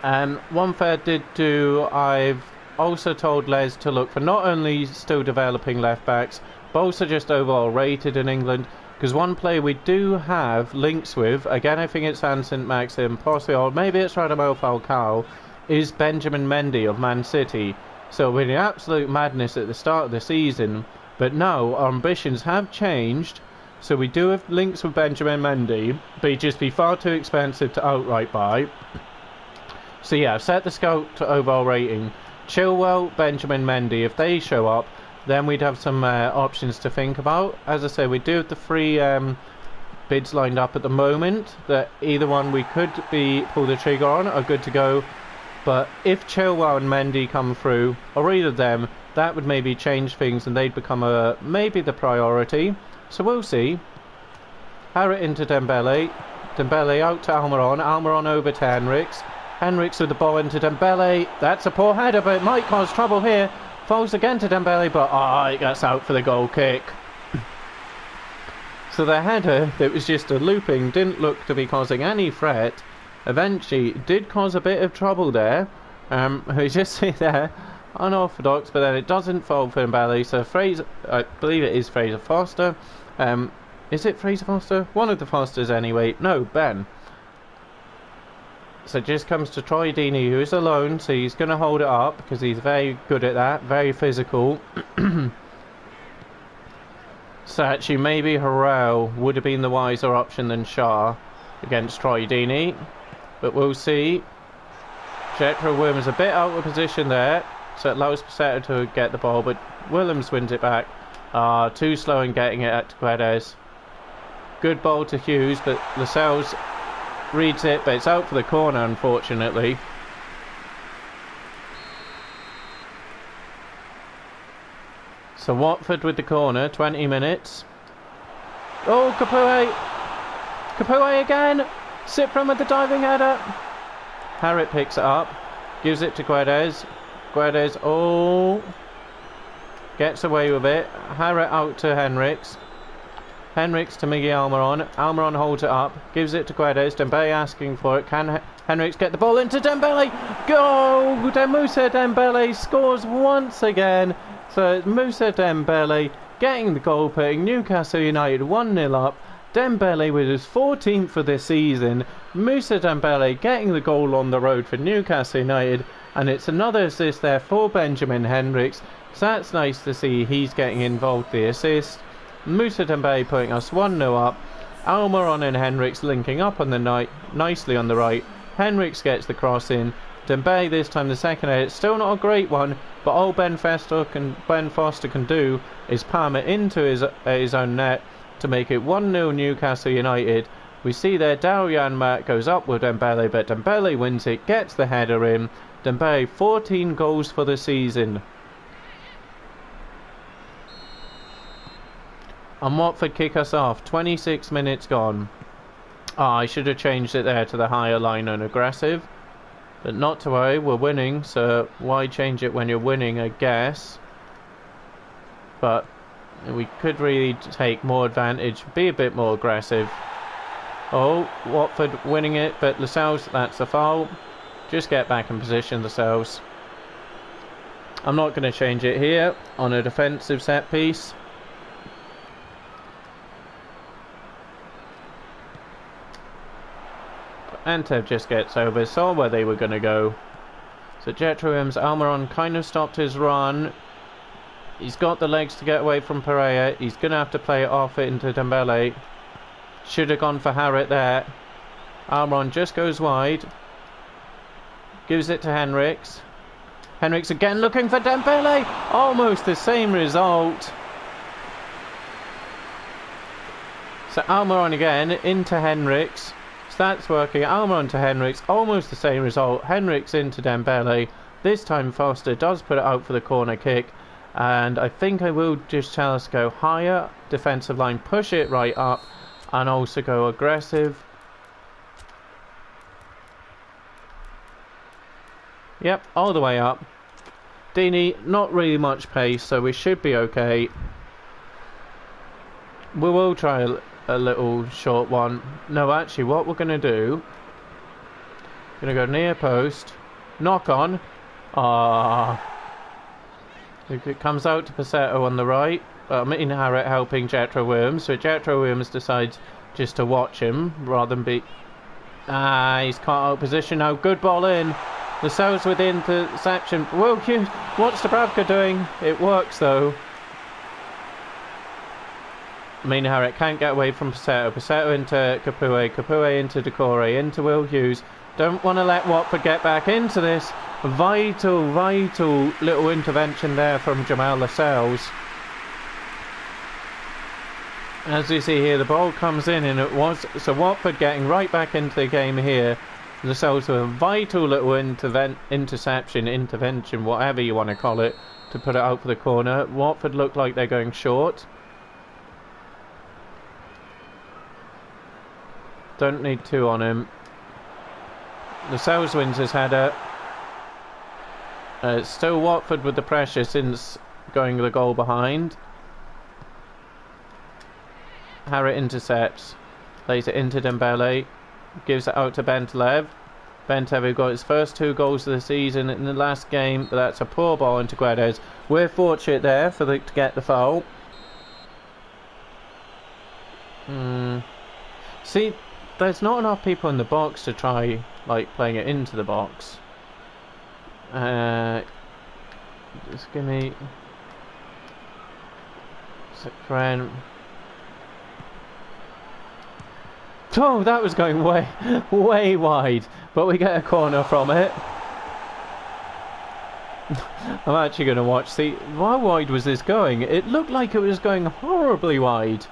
A: And one fair did do, I've also told Les to look for not only still developing left backs, but also just overall rated in England. Because one player we do have links with, again I think it's Anson Maxim, possibly, or maybe it's Radamel Falcao, is Benjamin Mendy of Man City. So we're in absolute madness at the start of the season, but now our ambitions have changed. So we do have links with Benjamin Mendy, but he'd just be far too expensive to outright buy. So yeah, I've set the scout to overall rating. Chilwell, Benjamin Mendy, if they show up, then we'd have some options to think about. As I say, we do have the 3 bids lined up at the moment, that either one we could pull the trigger on are good to go. But if Chilwell and Mendy come through, or either of them, that would maybe change things and they'd become maybe the priority. So we'll see. Harriet into Dembele. Dembele out to Almiron. Almiron over to Henriks. Henriks with the ball into Dembele. That's a poor header, but it might cause trouble here. Falls again to Dembele, but it gets out for the goal kick. So the header that was just a looping didn't look to be causing any threat. eventually did cause a bit of trouble there. We just see there, unorthodox, but then it doesn't fall for Dembele. So Fraser, I believe it is Fraser Foster. Is it Fraser Foster? One of the Fosters anyway. No, Ben. So it just comes to Troy Deeney, who is alone, so he's going to hold it up because he's very good at that, very physical. So actually maybe Harrell would have been the wiser option than Shah against Troy Deeney, but we'll see. Jetro Williams a bit out of position there, so it allows Passetto to get the ball, but Williams wins it back. Too slow in getting it at Guedes. Good ball to Hughes, but Lascelles reads it, but it's out for the corner, unfortunately. So Watford with the corner, 20 minutes. Oh, Capoue! Capoue again! Cyprian with the diving header. Harriet picks it up, gives it to Guedes. Guedes, oh, gets away with it. Harriet out to Henriks. Henriks to Miguel Almiron. Almiron holds it up, gives it to Guedes. Dembele asking for it. Can Henriks get the ball into Dembele? Go! Moussa Dembele scores once again. So it's Moussa Dembele getting the goal, putting Newcastle United 1-0 up. Dembele with his 14th for this season. Moussa Dembele getting the goal on the road for Newcastle United, and it's another assist there for Benjamin Henriks. So that's nice to see he's getting involved with the assist. Moussa Dembele putting us 1-0 up. Almiron and Henriks linking up on the night nicely on the right. Henriks gets the cross in. Dembele this time the second header. It's still not a great one, but all Ben Foster can do is palm it into his own net to make it 1-0 Newcastle United. We see there Daryan Matt goes up with Dembele, but Dembele wins it, gets the header in. Dembele 14 goals for the season. And Watford kick us off, 26 minutes gone. I should have changed it there to the higher line and aggressive, but not to worry, we're winning, so why change it when you're winning, I guess. But we could really take more advantage, be a bit more aggressive. Oh, Watford winning it, but Lascelles, that's a foul. Just get back in position, Lascelles. I'm not going to change it here on a defensive set piece. Antev just gets over, saw where they were going to go. So Jetro Williams, Almiron kind of stopped his run. He's got the legs to get away from Pereira. He's going to have to play it off into Dembele. Should have gone for Harriet there. Almiron just goes wide. Gives it to Henriks. Henriks again looking for Dembele. Almost the same result. So Almiron again into Henriks. So that's working. Almiron to Henriks. Almost the same result. Henriks into Dembele. This time Foster does put it out for the corner kick. And I think I will just tell us to go higher. Defensive line, push it right up. And also go aggressive. Yep, all the way up. Deeney, not really much pace, so we should be okay. We will try a little short one. No, actually, what we're going to do... Going to go near post. Knock on. It comes out to Passetto on the right. In Harriet helping Jetro Williams. So Jetro Williams decides just to watch him rather than be... he's caught out of position now. Good ball in. The cells with interception. Whoa, what's Dubravka doing? It works though. Harriet can't get away from Passetto. Passetto into Capoue. Capoue into Decore. Into Will Hughes. Don't want to let Watford get back into this. Vital little intervention there from Jamal Lascelles. As you see here, the ball comes in and it was... So Watford getting right back into the game here. Lascelles with a vital little intervention, whatever you want to call it, to put it out for the corner. Watford look like they're going short. Don't need two on him. Lascelles wins his header. Still Watford with the pressure since going the goal behind. Harriet intercepts. Lays it into Dembele. gives it out to Bentaleb. Bentaleb, who got his first 2 goals of the season in the last game, but that's a poor ball into Guedes. We're fortunate there to get the foul. See, there's not enough people in the box to try, like, playing it into the box. Just give me... Friend. Oh, that was going way, way wide, but we get a corner from it. I'm actually going to watch. See, how wide was this going? It looked like it was going horribly wide.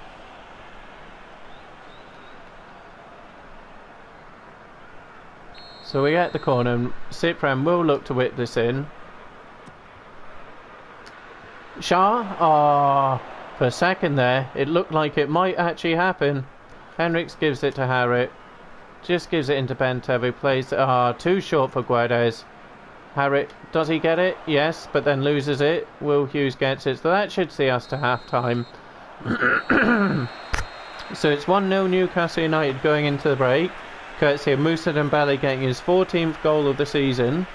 A: So we get the corner, and Cyprian will look to whip this in. Shah? For a second there, it looked like it might actually happen. Henriks gives it to Harrit. Just gives it into Bentev, who plays too short for Guedes. Harrit, does he get it? Yes, but then loses it. Will Hughes gets it, so that should see us to half-time. So it's 1-0 Newcastle United going into the break, courtesy of Moussa Dembele getting his 14th goal of the season.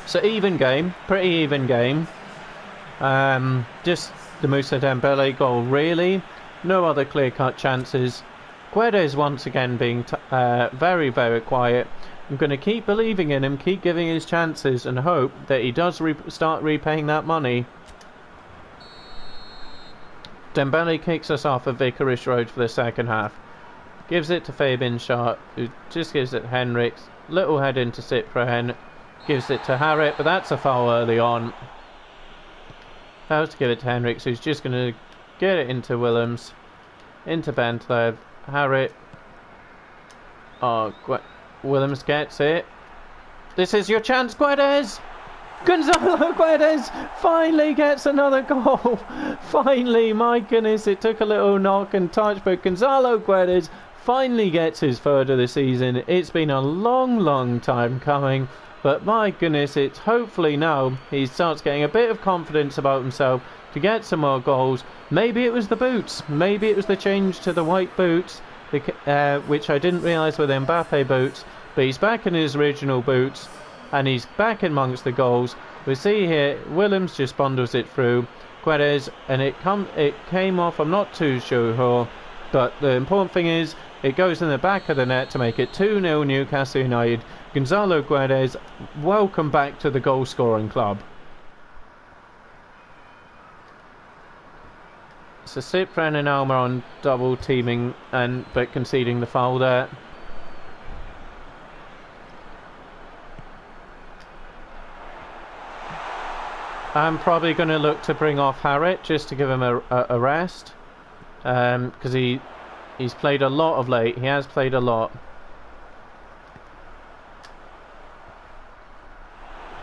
A: So even game, pretty even game. Just the Moussa Dembele goal, really. No other clear-cut chances. Guedes once again being very, very quiet. I'm going to keep believing in him, keep giving his chances, and hope that he does start repaying that money. Dembele kicks us off at Vicarage Road for the second half. Gives it to Fabian Schär, who just gives it to Henriks. Little head into Cyprian. Gives it to Harrit, but that's a foul early on. How to give it to Henriks, who's just going to get it into Willems. Into Bentaleb. Harrit. Willems gets it. This is your chance, Guedes! Gonzalo Guedes finally gets another goal. Finally, my goodness, it took a little knock and touch, but Gonzalo Guedes finally gets his 3rd of the season. It's been a long, long time coming, but my goodness, it's hopefully now he starts getting a bit of confidence about himself to get some more goals. Maybe it was the boots, maybe it was the change to the white boots, which I didn't realise were the Mbappe boots, but he's back in his original boots. And he's back amongst the goals. We see here, Willems just bundles it through. Guedes, and it came off, I'm not too sure. But the important thing is, it goes in the back of the net to make it 2-0 Newcastle United. Gonzalo Guedes, welcome back to the goal scoring club. So Cyprian and Alma on double teaming, but conceding the foul there. I'm probably going to look to bring off Harrit just to give him a rest, because he's played a lot of late. He has played a lot,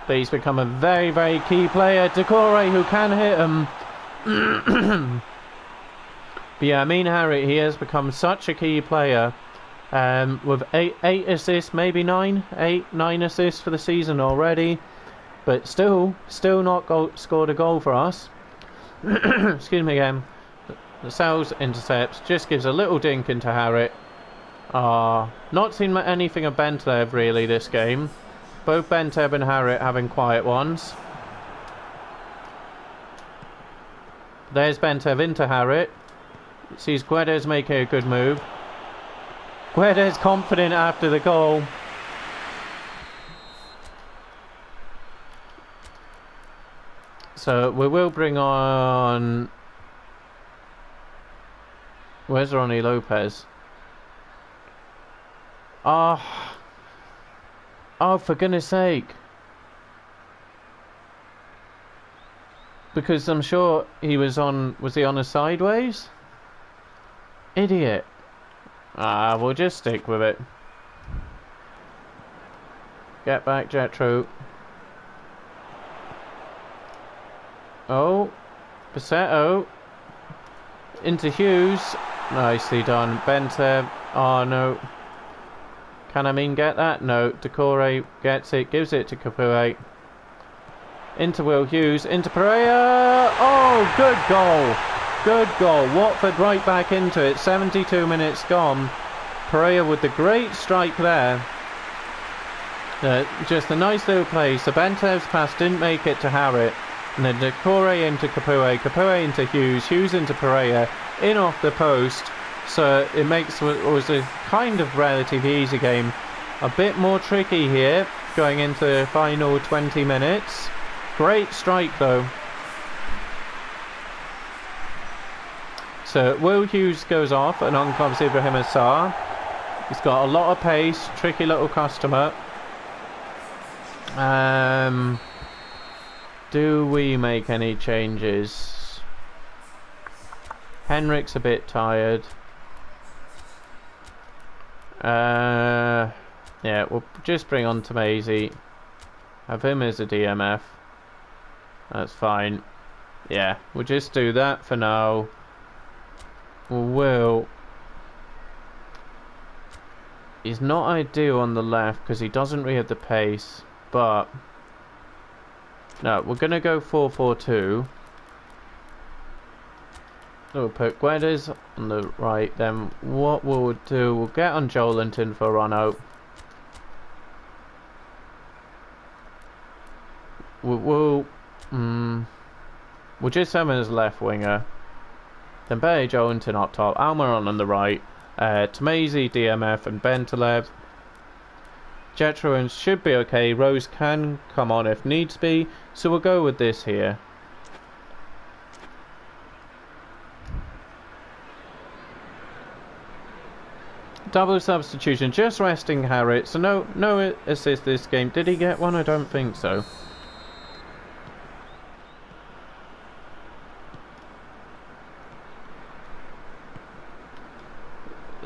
A: but he's become a very, very key player. Decore, who can hit him. But yeah, I mean Harrit, he has become such a key player, with 8 assists, maybe 9 assists for the season already. But still not scored a goal for us. Excuse me again. The Sal's intercepts, just gives a little dink into Harrit. Not seen anything of Bentaleb really this game. Both Bentaleb and Harrit having quiet ones. There's Bentaleb into Harrit. Sees Guedes making a good move. Guedes confident after the goal. So we will bring on... Where's Ronnie Lopez? Oh, for goodness sake. Because I'm sure he was on... Was he on a sideways? Idiot. We'll just stick with it. Get back, Jetro. Oh, Passetto into Hughes, nicely done. Bente, oh no. Can Amin get that? No. Decore gets it, gives it to Capoue. Into Will Hughes, into Pereira. Oh, good goal. Good goal. Watford right back into it. 72 minutes gone. Pereira with the great strike there. Just a nice little play. So Bentelev's pass didn't make it to Harrit. And then Decore into Capoue. Capoue into Hughes. Hughes into Pereira. In off the post. So it makes what was a kind of relatively easy game a bit more tricky here going into the final 20 minutes. Great strike though. So Will Hughes goes off and on comes Ibrahim Assar. He's got a lot of pace, tricky little customer. Do we make any changes? Henrik's a bit tired. Yeah, we'll just bring on Tomasi. Have him as a DMF. That's fine. Yeah, we'll just do that for now. Will. He's not ideal on the left because he doesn't really have the pace. But no, we're gonna go 4-4-2. We'll put Guedes on the right. Then what we'll do, we'll get on Joelinton for a run out. We'll just have him as left winger. Then Barry Joelinton up top, Almiron on the right, Tomasi, DMF and Bentelev. Jetro should be okay. Rose can come on if needs be, so we'll go with this here. Double substitution, just resting Harrit. So no assist this game. Did he get one? I don't think so.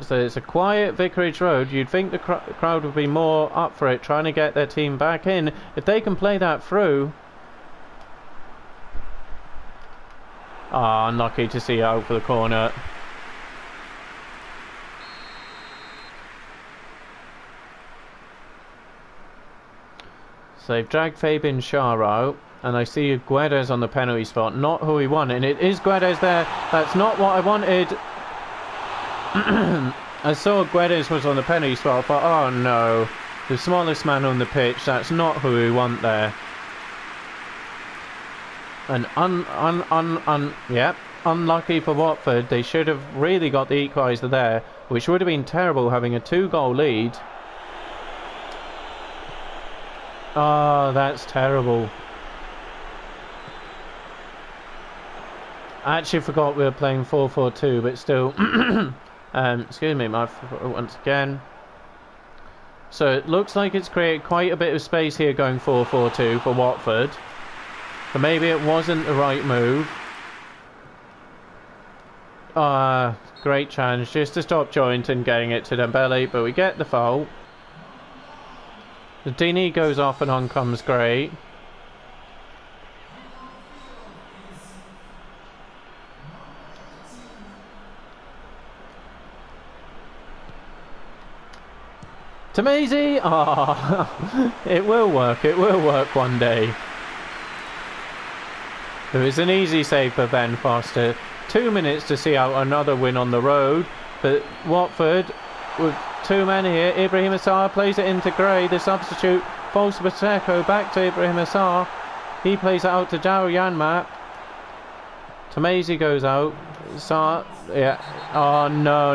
A: So it's a quiet Vicarage Road. You'd think the crowd would be more up for it, trying to get their team back in. If they can play that through. Ah, unlucky to see out for the corner. So they've dragged Fabian Schär out. And I see Guedes on the penalty spot. Not who he wanted. And it is Guedes there. That's not what I wanted. I saw Guedes was on the penalty spot, but oh no, the smallest man on the pitch, that's not who we want there. And unlucky for Watford. They should have really got the equaliser there, which would have been terrible having a 2-goal lead. Oh, that's terrible. I actually forgot we were playing 4-4-2, but still. Excuse me, once again. So it looks like it's created quite a bit of space here going 4-4-2 for Watford. But maybe it wasn't the right move. Great chance just to stop Joelinton getting it to Dembele, but we get the foul. The Dini goes off and on comes Gray. Tomasi! Oh, it will work one day. It was an easy save for Ben Foster. 2 minutes to see out another win on the road, but Watford with 2 men here. Ibrahim Assar plays it into Gray, the substitute falls to Pacheco, back to Ibrahim Assar. He plays it out to Daryl Janmat. Tomasi goes out. Assar, yeah. Oh no.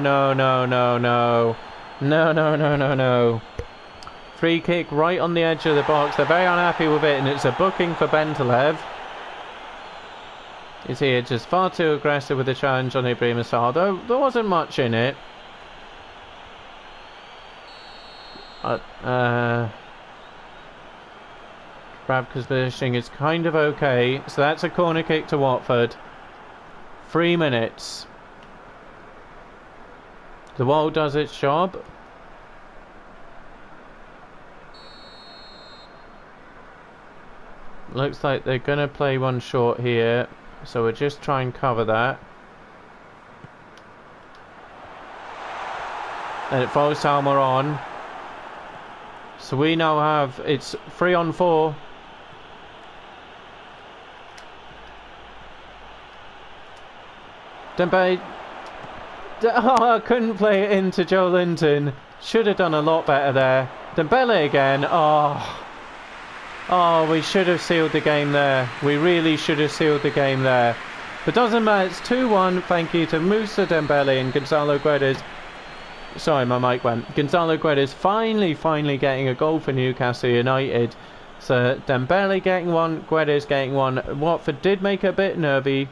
A: No. Free kick right on the edge of the box. They're very unhappy with it, and it's a booking for Bentelev. Is he just far too aggressive with the challenge on Ibrahim Assar, though there wasn't much in it. Rabka's positioning is kind of okay, so that's a corner kick to Watford. 3 minutes. The wall does its job. Looks like they're going to play one short here, so we'll just try and cover that. And it falls Almiron. So we now have, it's 3-on-4. Dembele. Oh, I couldn't play it into Joe Linton. Should have done a lot better there. Dembele again. Oh, we should have sealed the game there. We really should have sealed the game there. But doesn't matter. It's 2-1. Thank you to Moussa Dembele and Gonzalo Guedes. Sorry, my mic went. Gonzalo Guedes finally getting a goal for Newcastle United. So Dembele getting one, Guedes getting one. Watford did make it a bit nervy.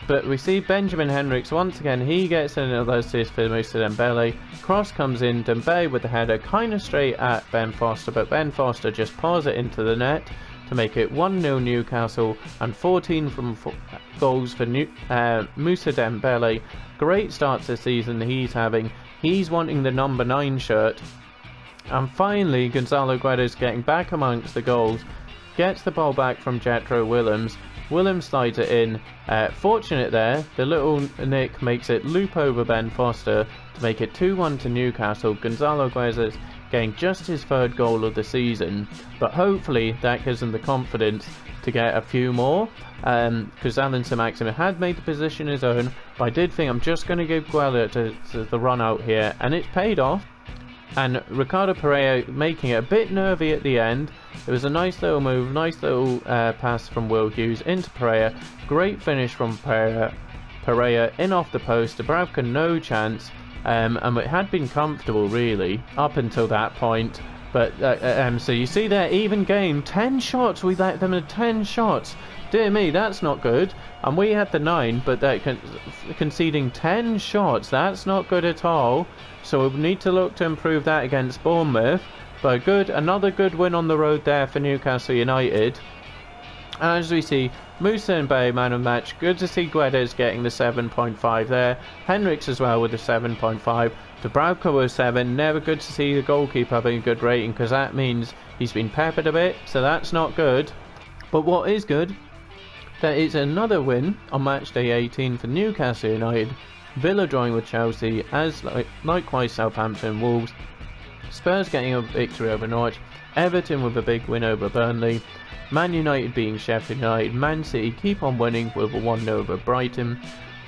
A: But we see Benjamin Henriks once again. He gets another assist for Moussa Dembele. Cross comes in. Dembele with the header kind of straight at Ben Foster. But Ben Foster just paws it into the net to make it 1-0 Newcastle. And 14 from goals for Moussa Dembele. Great start to the season he's having. He's wanting the number 9 shirt. And finally, Gonzalo Guedes getting back amongst the goals. Gets the ball back from Jetro Willems. Willems slides it in. Fortunate there. The little nick makes it loop over Ben Foster to make it 2-1 to Newcastle. Gonzalo Guedes getting just his 3rd goal of the season. But hopefully that gives him the confidence to get a few more. Because Alan Saint-Maximin had made the position his own. But I did think I'm just going to give Guella to the run out here. And it's paid off. And Ricardo Pereira making it a bit nervy at the end. It was a nice little move, nice little pass from Will Hughes into Pereira. Great finish from Pereira in off the post. Dubravka no chance. And it had been comfortable really up until that point. But so you see there, even game, 10 shots. We let them at 10 shots. Dear me, that's not good. And we had the 9, but conceding 10 shots, that's not good at all. So we need to look to improve that against Bournemouth. But another good win on the road there for Newcastle United. And as we see, Moussa Dembele man of the match. Good to see Guedes getting the 7.5 there. Henriks as well with the 7.5. Dubravka was 7. Never good to see the goalkeeper having a good rating, because that means he's been peppered a bit. So that's not good. But what is good, that is another win on match day 18 for Newcastle United. Villa drawing with Chelsea, as likewise Southampton, Wolves. Spurs getting a victory over Norwich. Everton with a big win over Burnley. Man United beating Sheffield United. Man City keep on winning with a 1-0 over Brighton.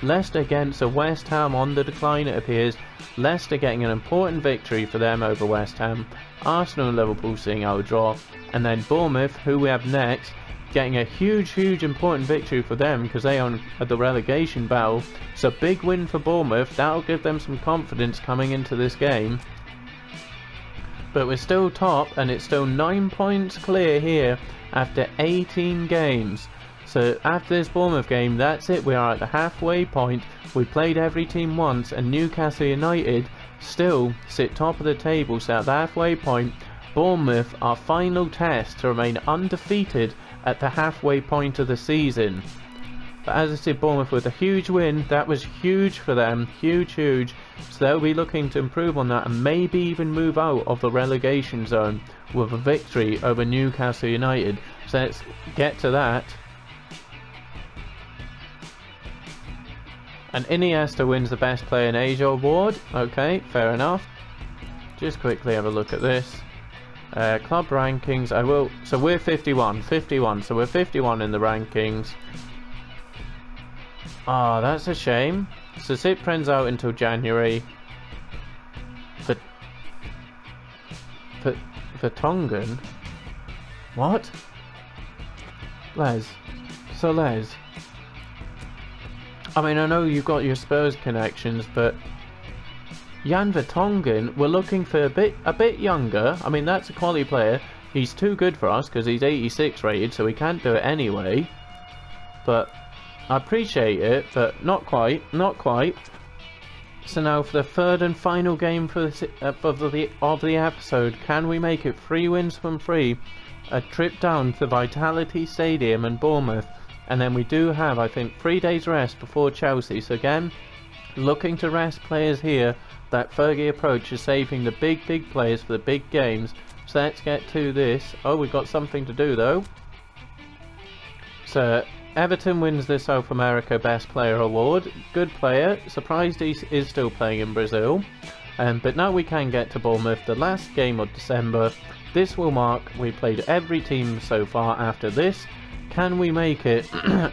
A: Leicester against West Ham on the decline, it appears. Leicester getting an important victory for them over West Ham. Arsenal and Liverpool seeing our draw. And then Bournemouth, who we have next, getting a huge important victory for them, because they are at the relegation battle. It's a big win for Bournemouth. That'll give them some confidence coming into this game. But we're still top, and it's still 9 points clear here after 18 games. So after this Bournemouth game, that's it. We are at the halfway point. We played every team once, and Newcastle United still sit top of the table. So at the halfway point, Bournemouth, our final test to remain undefeated at the halfway point of the season. But as I said, Bournemouth with a huge win. That was huge for them, huge. So they'll be looking to improve on that and maybe even move out of the relegation zone with a victory over Newcastle United. So let's get to that. And Iniesta wins the Best Player in Asia award. Okay, fair enough. Just quickly have a look at this. Club rankings, so we're 51, so we're 51 in the rankings. Ah, that's a shame. So Cyprian's out until January. For Tongan? What? Les. I mean, I know you've got your Spurs connections, but Jan Vertonghen, we're looking for a bit younger. I mean, that's a quality player. He's too good for us because he's 86 rated, so we can't do it anyway. But I appreciate it, but not quite. So now for the third and final game of the episode, can we make it 3 wins from 3? A trip down to Vitality Stadium and Bournemouth. And then we do have, I think, 3 days rest before Chelsea. So again, looking to rest players here. That Fergie approach is saving the big players for the big games. So let's get to this. Oh, we've got something to do though. So Everton wins the South America Best Player Award. Good player. Surprised he is still playing in Brazil. But now we can get to Bournemouth, the last game of December. This will mark we played every team so far after this. Can we make it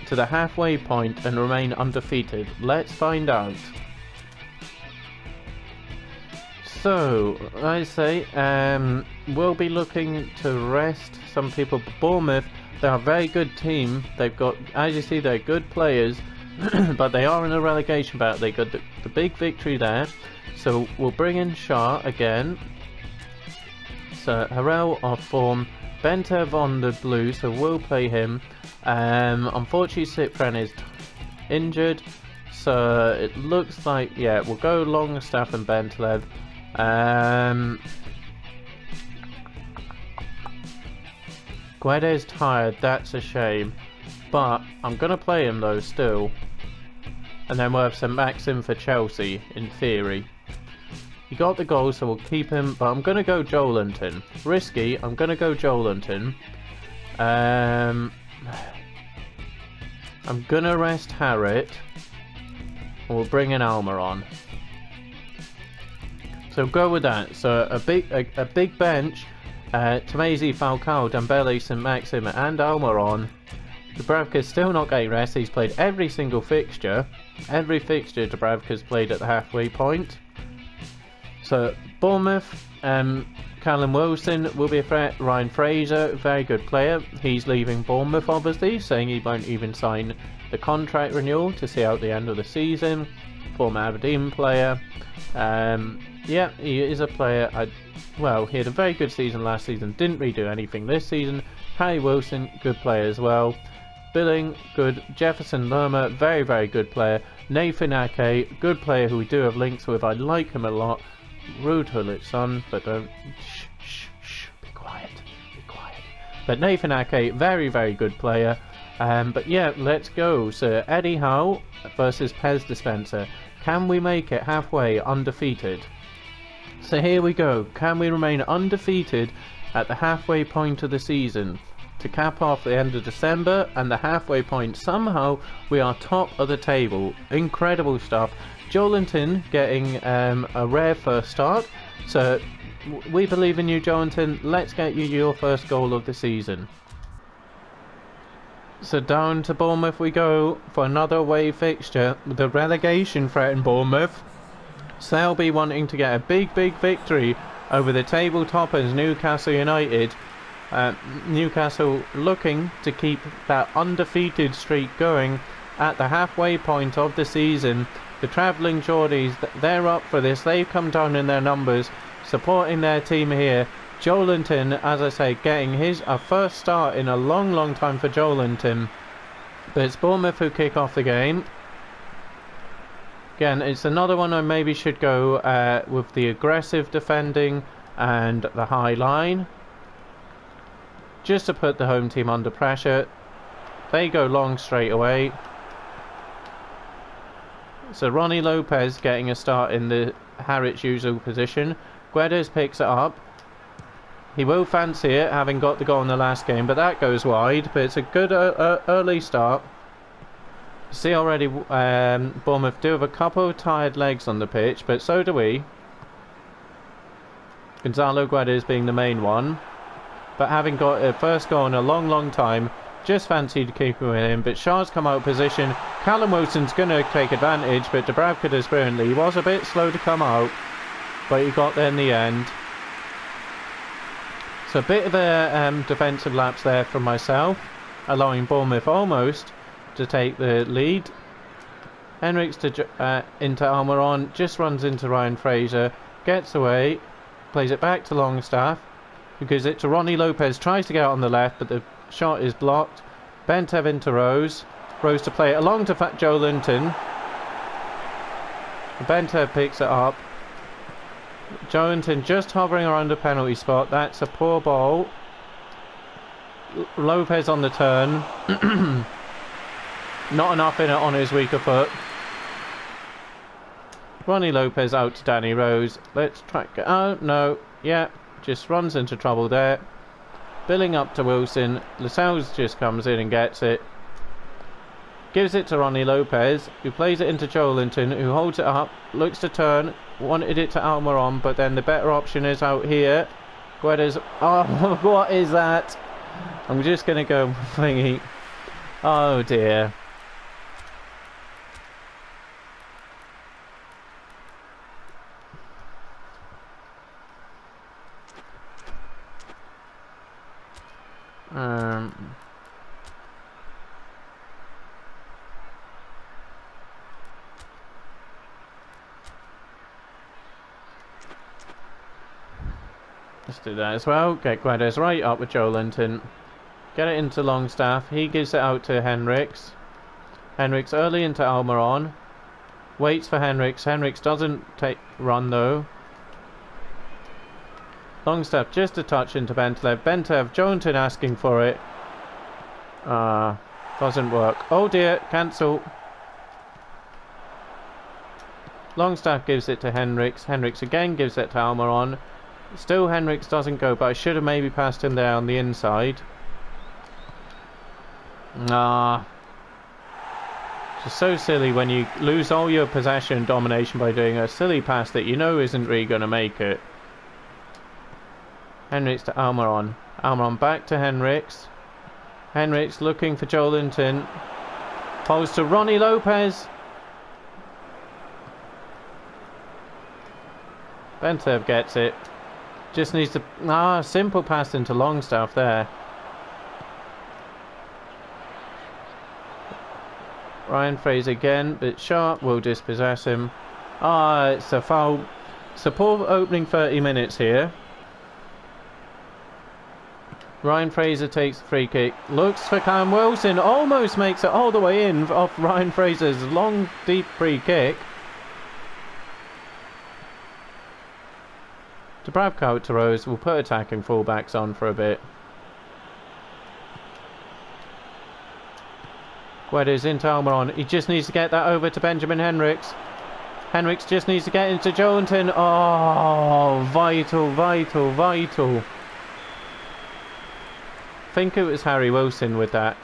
A: to the halfway point and remain undefeated? Let's find out. So, I say, we'll be looking to rest some people. Bournemouth, they're a very good team. They've got, as you see, they're good players, but they are in a relegation battle. They got the big victory there. So we'll bring in Shah again. So Harrell off form, Bentev on the blue, so we'll play him. Unfortunately, Cyprian is injured, so it looks like, yeah, we'll go Longstaff and Bentev. Guedes tired, that's a shame, but I'm gonna play him though still, and then we'll have St. Maxim for Chelsea in theory. He got the goal, so we'll keep him, but I'm gonna go Joelinton. Risky, I'm gonna go Joelinton. I'm gonna rest Harriet, and we'll bring in Almer on. So go with that. So a big bench. Tomasi, Falcao, Dembele, St. Maxim and Almer on. Dubravka's still not getting rest. He's played every single fixture. Every fixture Dubravka's played at the halfway point. So Bournemouth, Callum Wilson will be a threat. Ryan Fraser, very good player. He's leaving Bournemouth obviously, saying he won't even sign the contract renewal to see out the end of the season. Former Aberdeen player. Yeah, he is a player. Well, he had a very good season last season, didn't really do anything this season. Harry Wilson, good player as well. Billing, good. Jefferson Lerma, very, very good player. Nathan Ake, good player who we do have links with. I like him a lot. Rude Hullit's son, but don't... Shh, be quiet. But Nathan Ake, very, very good player. But yeah, let's go. So Eddie Howe versus PES Dispenser. Can we make it halfway undefeated? So here we go. Can we remain undefeated at the halfway point of the season? To cap off the end of December and the halfway point, somehow we are top of the table. Incredible stuff. Joelinton getting a rare first start. So we believe in you, Joelinton. Let's get you your first goal of the season. So down to Bournemouth we go for another away fixture with the relegation threat in Bournemouth. So they'll be wanting to get a big victory over the table toppers Newcastle United. Newcastle looking to keep that undefeated streak going at the halfway point of the season. The travelling Geordies, they're up for this. They've come down in their numbers, supporting their team here. Joelinton, as I say, getting his first start in a long time for Joelinton. But it's Bournemouth who kick off the game. Again, it's another one I maybe should go with the aggressive defending and the high line, just to put the home team under pressure. They go long straight away. So Ronnie Lopez getting a start in the Harriet's usual position. Guedes picks it up. He will fancy it, having got the goal in the last game, but that goes wide. But it's a good early start. See already, Bournemouth do have a couple of tired legs on the pitch, but so do we. Gonzalo Guedes being the main one. But having got a first goal in a long time, just fancied keeping with him. But Shah's come out of position. Callum Wilson's going to take advantage, but Dubravka does brilliantly. He was a bit slow to come out, but he got there in the end. So a bit of a defensive lapse there from myself, allowing Bournemouth almost to take the lead. Henriks to into Almiron, just runs into Ryan Fraser, gets away, plays it back to Longstaff, who gives it to Ronnie Lopez, tries to get out on the left, but the shot is blocked. Bentev into Rose to play it along to Joelinton. Bentev picks it up. Joelinton just hovering around the penalty spot. That's a poor ball. Lopez on the turn. Not enough in it on his weaker foot. Ronnie Lopez out to Danny Rose. Let's track it. Oh, no. Yeah, just runs into trouble there. Billing up to Wilson. Lascelles just comes in and gets it. Gives it to Ronnie Lopez, who plays it into Joelinton, who holds it up, looks to turn, wanted it to Almiron, but then the better option is out here. Guedes. Oh, what is that? I'm just going to go thingy. Oh dear. Let's do that as well. Get Guedes right up with Joelinton. Get it into Longstaff. He gives it out to Henriks. Henriks early into Almiron. Waits for Henriks. Henriks doesn't run though. Longstaff just a touch into Bentev. Bentev, Joelinton asking for it. Doesn't work. Oh dear, cancel. Longstaff gives it to Henriks. Henriks again gives it to Almiron. Still Henriks doesn't go, but I should have maybe passed him there on the inside. Just so silly when you lose all your possession and domination by doing a silly pass that you know isn't really going to make it. Henriks to Almiron. Almiron back to Henriks. Henriks looking for Joelinton. Pulls to Ronnie Lopez. Bentev gets it. Just needs to... simple pass into Longstaff there. Ryan Fraser again, but Sharp will dispossess him. It's a foul. It's a poor opening 30 minutes here. Ryan Fraser takes the free kick. Looks for Callum Wilson. Almost makes it all the way in off Ryan Fraser's long, deep free kick. Dubravka out to Rose. We'll put attacking fullbacks on for a bit. Guedes into Almiron. He just needs to get that over to Benjamin Henriks. Henriks just needs to get into Joelinton. Oh, vital, vital, vital. I think it was Harry Wilson with that.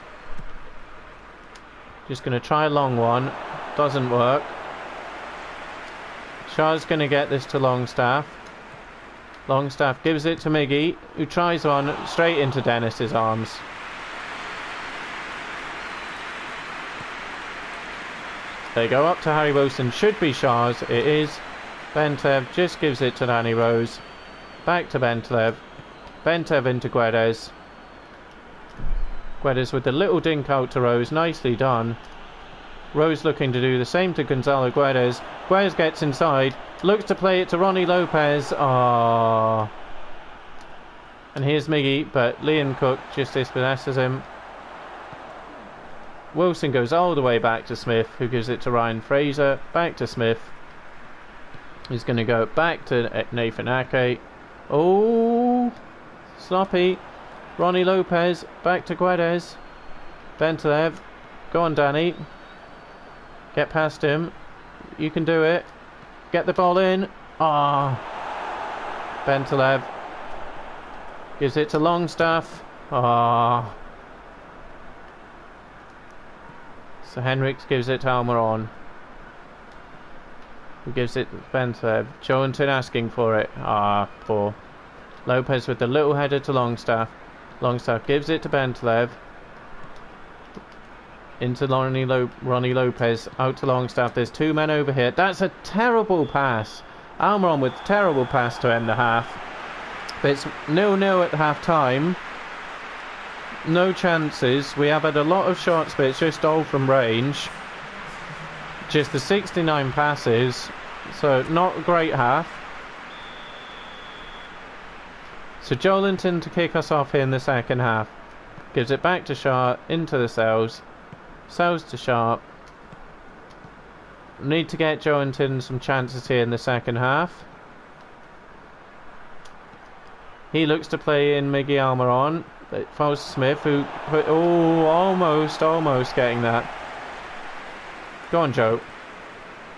A: Just going to try a long one. Doesn't work. Shah's going to get this to Longstaff. Longstaff gives it to Miggy, who tries one straight into Dennis's arms. They go up to Harry Wilson. Should be Shah's. It is. Bentev just gives it to Danny Rose. Back to Bentev. Bentev into Guedes. Guedes with the little dink out to Rose. Nicely done. Rose looking to do the same to Gonzalo Guedes. Guedes gets inside. Looks to play it to Ronnie Lopez. And here's Miggy, but Liam Cook just dispossesses him. Wilson goes all the way back to Smith, who gives it to Ryan Fraser. Back to Smith. He's going to go back to Nathan Ake. Oh, sloppy. Ronnie Lopez, back to Guedes. Bentev. Go on, Danny. Get past him. You can do it. Get the ball in. Bentev gives it to Longstaff. So Henriks gives it to Almiron. Who gives it to Bentev. Joelinton asking for it. Poor. Lopez with the little header to Longstaff. Longstaff gives it to Bentev. Into Ronnie Lopez. Out to Longstaff. There's two men over here. That's a terrible pass. Almiron with a terrible pass to end the half. But it's 0-0 at half time. No chances. We have had a lot of shots, but it's just all from range. Just the 69 passes. So not a great half. So Joelinton to kick us off here in the second half. Gives it back to Sharp. Into the cells. Cells to Sharp. Need to get Joelinton some chances here in the second half. He looks to play in Miggy Almiron. It falls to Smith, who put... almost getting that. Go on, Joe.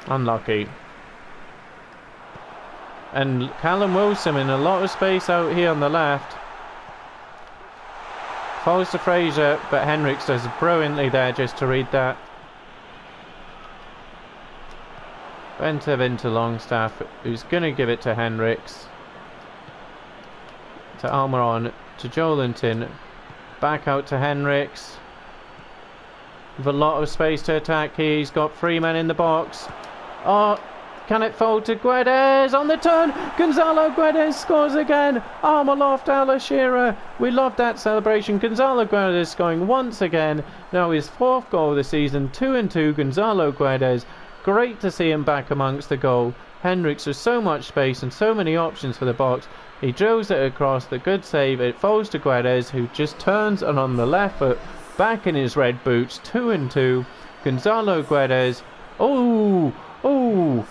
A: Unlucky. And Callum Wilson in a lot of space out here on the left. Falls to Fraser, but Henriks does brilliantly there just to read that. Bentev into Longstaff, who's going to give it to Henriks. to Almiron, to Joelinton, back out to Henriks. With a lot of space to attack here. He's got 3 men in the box. Oh, can it fall to Guedes on the turn? Gonzalo Guedes scores again. Arm aloft, Al Shearer. We love that celebration. Gonzalo Guedes scoring once again. Now his 4th goal of the season. 2-2. Gonzalo Guedes. Great to see him back amongst the goal. Henriks has so much space and so many options for the box. He drills it across. The good save. It falls to Guedes, who just turns and on the left foot, back in his red boots. 2-2. Gonzalo Guedes. Oh, oh.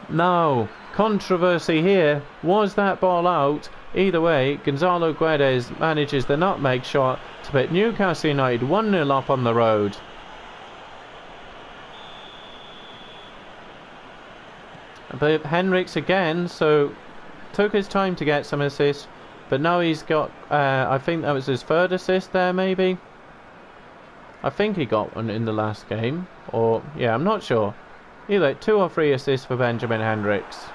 A: Now, controversy here. Was that ball out? Either way, Gonzalo Guedes manages the nutmeg shot to put Newcastle United 1-0 up on the road. But Henriks again, so took his time to get some assists, but now he's got, I think that was his 3rd assist there maybe. I think he got one in the last game, or yeah, I'm not sure. Either 2 or 3 assists for Benjamin Henriks.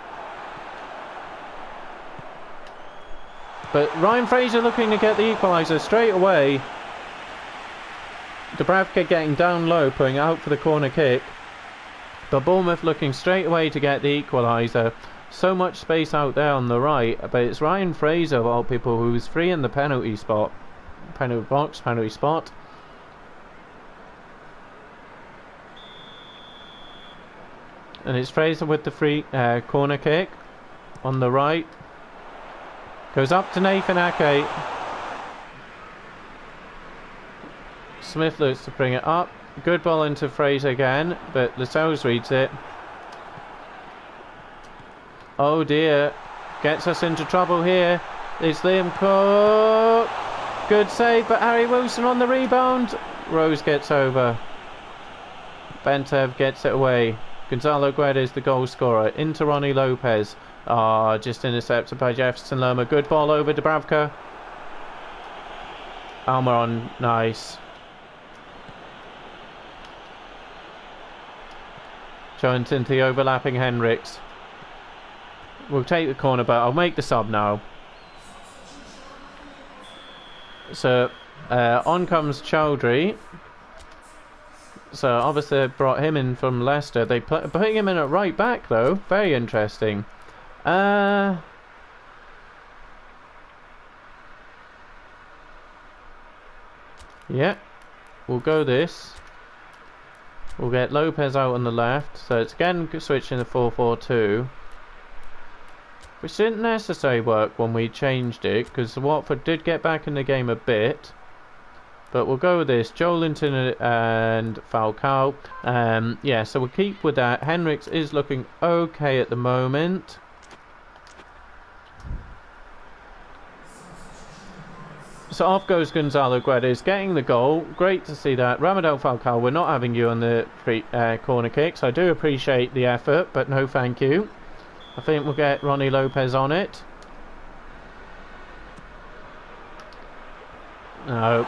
A: But Ryan Fraser looking to get the equaliser straight away. Dubravka getting down low, putting it out for the corner kick. But Bournemouth looking straight away to get the equaliser. So much space out there on the right, but it's Ryan Fraser of all people who's free in the penalty spot. Penalty box, penalty spot. And it's Fraser with the free corner kick on the right. Goes up to Nathan Ake. Smith looks to bring it up. Good ball into Fraser again, but Lascelles reads it. Oh dear. Gets us into trouble here. It's Liam Cook. Good save, but Harry Wilson on the rebound. Rose gets over. Bentev gets it away. Gonzalo Guedes, the goal scorer, into Ronnie Lopez. Ah, just intercepted by Jefferson Lerma. Good ball over Dubravka. Almiron, nice. Jones into the overlapping Henriks. We'll take the corner, but I'll make the sub now. So, on comes Chowdhury. So obviously they brought him in from Leicester. They putting him in at right back though. Very interesting. Yeah, we'll go this. We'll get Lopez out on the left. So it's again switching to 4-4-2, which didn't necessarily work when we changed it, because Watford did get back in the game a bit. But we'll go with this. Joelinton and Falcao. Yeah, so we'll keep with that. Henriks is looking okay at the moment. So off goes Gonzalo Guedes, getting the goal. Great to see that. Ramadel Falcao, we're not having you on the corner kicks. I do appreciate the effort, but no thank you. I think we'll get Ronnie Lopez on it. No.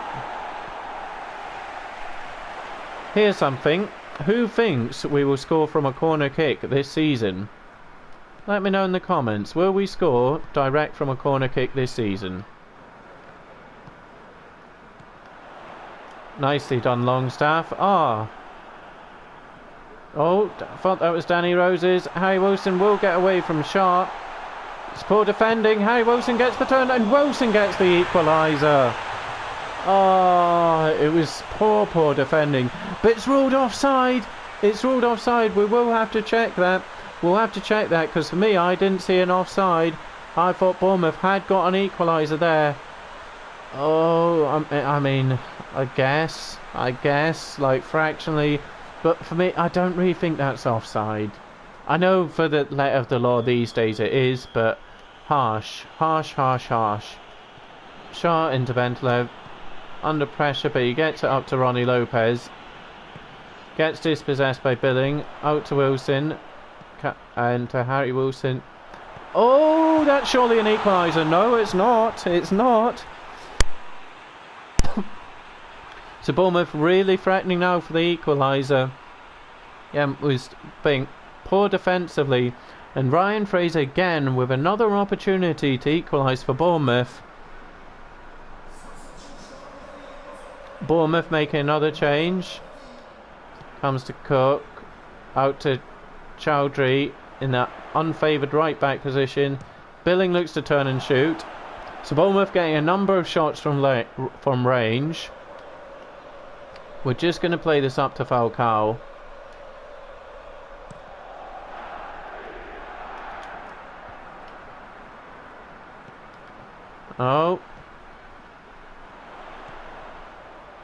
A: Here's something. Who thinks we will score from a corner kick this season? Let me know in the comments. Will we score direct from a corner kick this season? Nicely done, Longstaff. Ah. Oh, I thought that was Danny Rose's. Harry Wilson will get away from Sharp. It's poor defending. Harry Wilson gets the turn and Wilson gets the equaliser. Oh, it was poor defending. But it's ruled offside. It's ruled offside. We will have to check that. We'll have to check that, because for me, I didn't see an offside. I thought Bournemouth had got an equaliser there. Oh, I mean, I guess, like fractionally. But for me, I don't really think that's offside. I know for the letter of the law these days it is, but harsh. Shot into Bentley. Under pressure, but he gets it up to Ronnie Lopez. Gets dispossessed by Billing. Out to Wilson. And to Harry Wilson. Oh, that's surely an equaliser. No, it's not. It's not. So Bournemouth really threatening now for the equaliser. Yeah, was being poor defensively. And Ryan Fraser again with another opportunity to equalise for Bournemouth. Bournemouth making another change. Comes to Cook. Out to Chowdhury in that unfavoured right back position. Billing looks to turn and shoot. So Bournemouth getting a number of shots from range. We're just going to play this up to Falcao. Oh.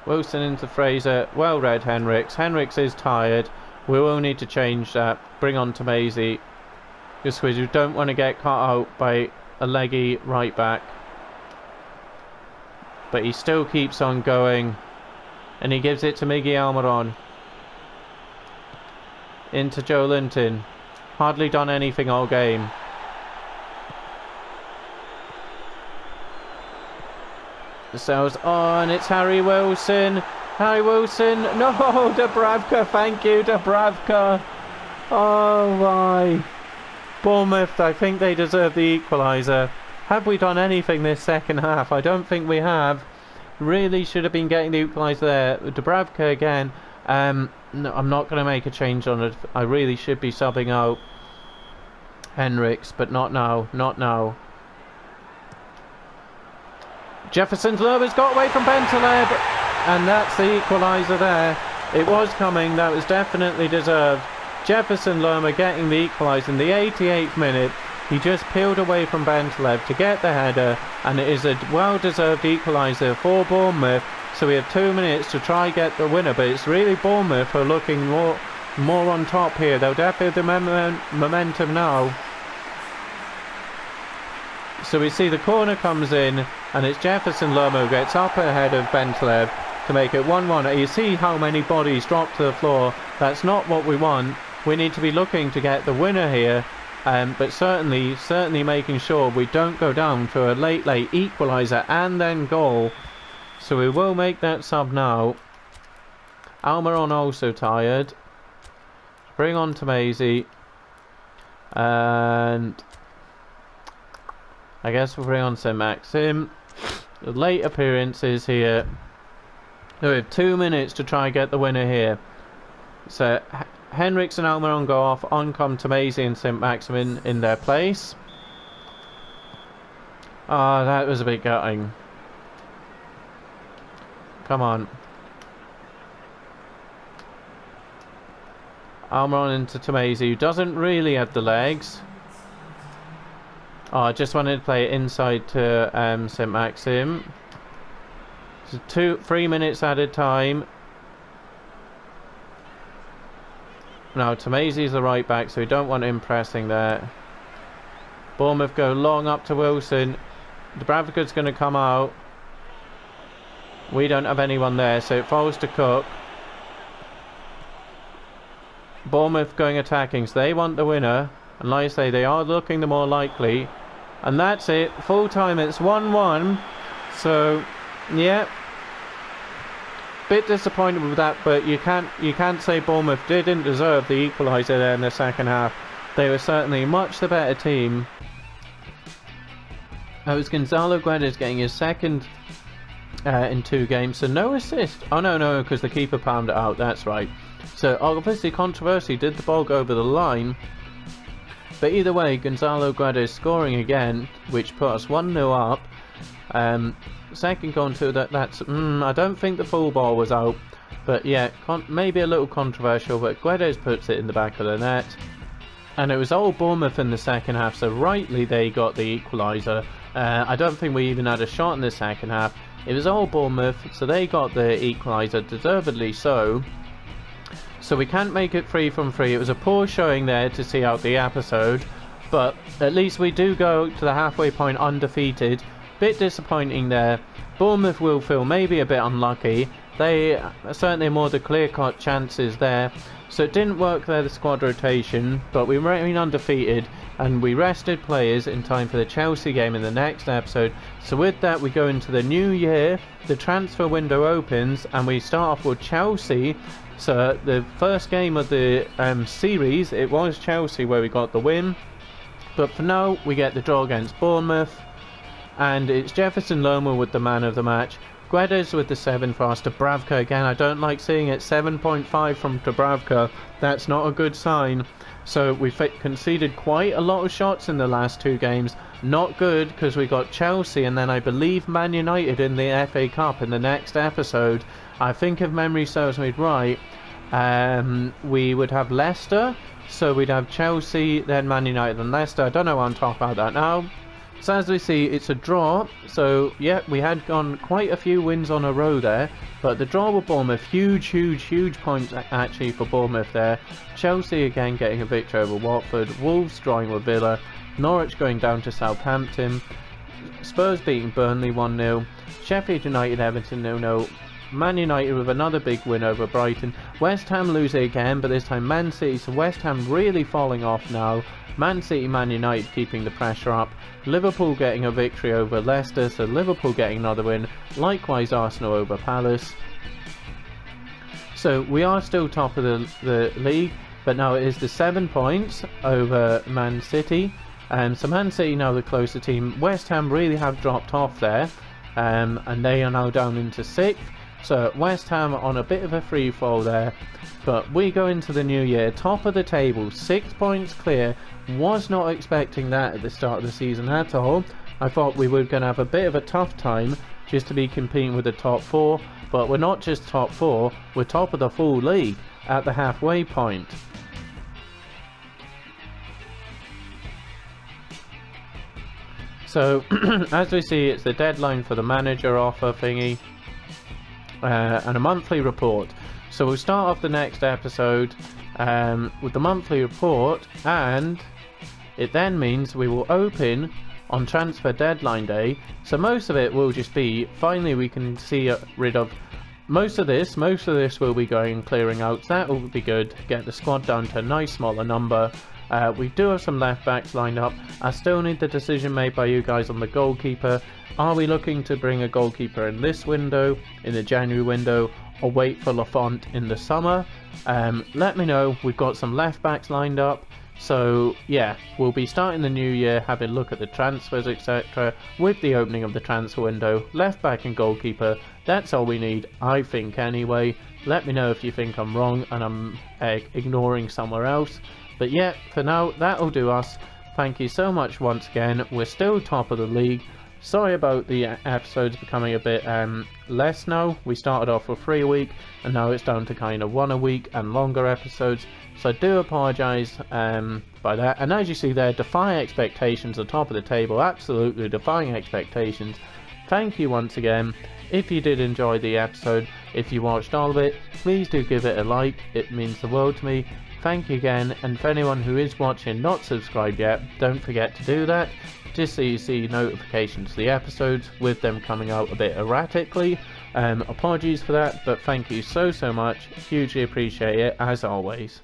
A: Wilson into Fraser. Well read, Henriks. Henriks is tired. We will need to change that. Bring on Tomazi. Just because you don't want to get caught out by a leggy right back. But he still keeps on going. And he gives it to Miggy Almiron. Into Joe Linton. Hardly done anything all game. The sails on. It's Harry Wilson. Harry Wilson. No, Dubravka. Thank you, Dubravka. Oh my. Bournemouth, I think they deserve the equaliser. Have we done anything this second half? I don't think we have. Really should have been getting the equaliser there. Dubravka again. No, I'm not going to make a change on it. I really should be subbing out Henriks, but not now. Not now. Jefferson's Lerma's got away from Bentaleb, and that's the equaliser there. It was coming. That was definitely deserved. Jefferson Lerma getting the equaliser in the 88th minute. He just peeled away from Bentaleb to get the header, and it is a well-deserved equaliser for Bournemouth. So we have 2 minutes to try get the winner, but it's really Bournemouth who are looking more on top here. They'll definitely have the momentum now. So we see the corner comes in, and it's Jefferson Lerma who gets up ahead of Bentaleb to make it 1-1. You see how many bodies drop to the floor. That's not what we want. We need to be looking to get the winner here. But certainly making sure we don't go down to a late equaliser and then goal. So we will make that sub now. Almiron also tired. Bring on Tomazi. And I guess we'll bring on St Maxim. The late appearances here. We have 2 minutes to try and get the winner here. So Henriks and Almiron go off. On come Tomazi and St Maximin in their place. Ah, that was a bit gutting. Come on. Almiron into Tomazi, who doesn't really have the legs. Oh, I just wanted to play it inside to St Maxim. So 3 minutes added time. Now Tomazi's the right back, so we don't want him pressing there. Bournemouth go long up to Wilson. Dubravka's going to come out. We don't have anyone there, so it falls to Cook. Bournemouth going attacking, so they want the winner. And like I say, they are looking the more likely. And that's it. Full time, it's 1-1. So, yeah. Bit disappointed with that, but you can't say Bournemouth didn't deserve the equaliser there in the second half. They were certainly much the better team. It was Gonzalo Guedes getting his second in 2 games, so no assist. Oh no, because the keeper palmed it out, that's right. So obviously controversy, did the ball go over the line? But either way, Gonzalo Guedes scoring again, which put us 1-0 up. Second goal to that's I don't think the full ball was out, but yeah, maybe a little controversial, but Guedes puts it in the back of the net. And it was all Bournemouth in the second half, so rightly they got the equaliser. I don't think we even had a shot in the second half. It was all Bournemouth, so they got the equaliser, deservedly so. So we can't make it 3 from 3. It was a poor showing there to see out the episode, but at least we do go to the halfway point undefeated. Bit disappointing there. Bournemouth will feel maybe a bit unlucky. They are certainly more the clear-cut chances there. So it didn't work there, the squad rotation, but we remain undefeated, and we rested players in time for the Chelsea game in the next episode. So with that, we go into the new year, the transfer window opens, and we start off with Chelsea. So the first game of the series, it was Chelsea where we got the win, but for now we get the draw against Bournemouth, and it's Jefferson Lerma with the man of the match. Guedes with the 7 for us. Dubravka again. I don't like seeing it. 7.5 from Dubravka. That's not a good sign. So we've conceded quite a lot of shots in the last 2 games. Not good, because we got Chelsea and then I believe Man United in the FA Cup in the next episode. I think if memory serves me right, we would have Leicester. So we'd have Chelsea, then Man United and Leicester. I don't know why I'm talking about that now. So as we see, it's a draw. So yeah, we had gone quite a few wins on a row there. But the draw with Bournemouth, huge points actually for Bournemouth there. Chelsea again getting a victory over Watford. Wolves drawing with Villa. Norwich going down to Southampton. Spurs beating Burnley 1-0. Sheffield United, Everton 0-0. Man United with another big win over Brighton. West Ham losing again, but this time Man City. So West Ham really falling off now. Man City, Man United keeping the pressure up. Liverpool getting a victory over Leicester, so Liverpool getting another win. Likewise Arsenal over Palace. So we are still top of the league, but now it is the 7 points over Man City. So Man City now the closer team. West Ham really have dropped off there, and they are now down into 6th. So West Ham on a bit of a free fall there, but we go into the new year top of the table, 6 points clear. Was not expecting that at the start of the season at all. I thought we were going to have a bit of a tough time just to be competing with the top 4, but we're not just top 4, we're top of the full league at the halfway point. So as we see, it's the deadline for the manager offer thingy. And a monthly report. So we'll start off the next episode with the monthly report, and it then means we will open on transfer deadline day. So most of it will just be finally we can see rid of most of this will be going and clearing out. So that will be good. Get the squad down to a nice smaller number. We do have some left backs lined up. I still need the decision made by you guys on the goalkeeper. Are we looking to bring a goalkeeper in this window, in the January window, or wait for Lafont in the summer? Let me know. We've got some left backs lined up. So yeah, we'll be starting the new year, having a look at the transfers, etc. with the opening of the transfer window. Left back and goalkeeper, that's all we need, I think anyway. Let me know if you think I'm wrong and I'm ignoring somewhere else. But yeah, for now, that'll do us. Thank you so much once again. We're still top of the league. Sorry about the episodes becoming a bit less now. We started off with 3 a week, and now it's down to kind of 1 a week and longer episodes. So I do apologise by that. And as you see there, defying expectations, the top of the table, absolutely defying expectations. Thank you once again. If you did enjoy the episode, if you watched all of it, please do give it a like. It means the world to me. Thank you again, and for anyone who is watching not subscribed yet, don't forget to do that, just so you see notifications for the episodes with them coming out a bit erratically. Apologies for that, but thank you so much, hugely appreciate it as always.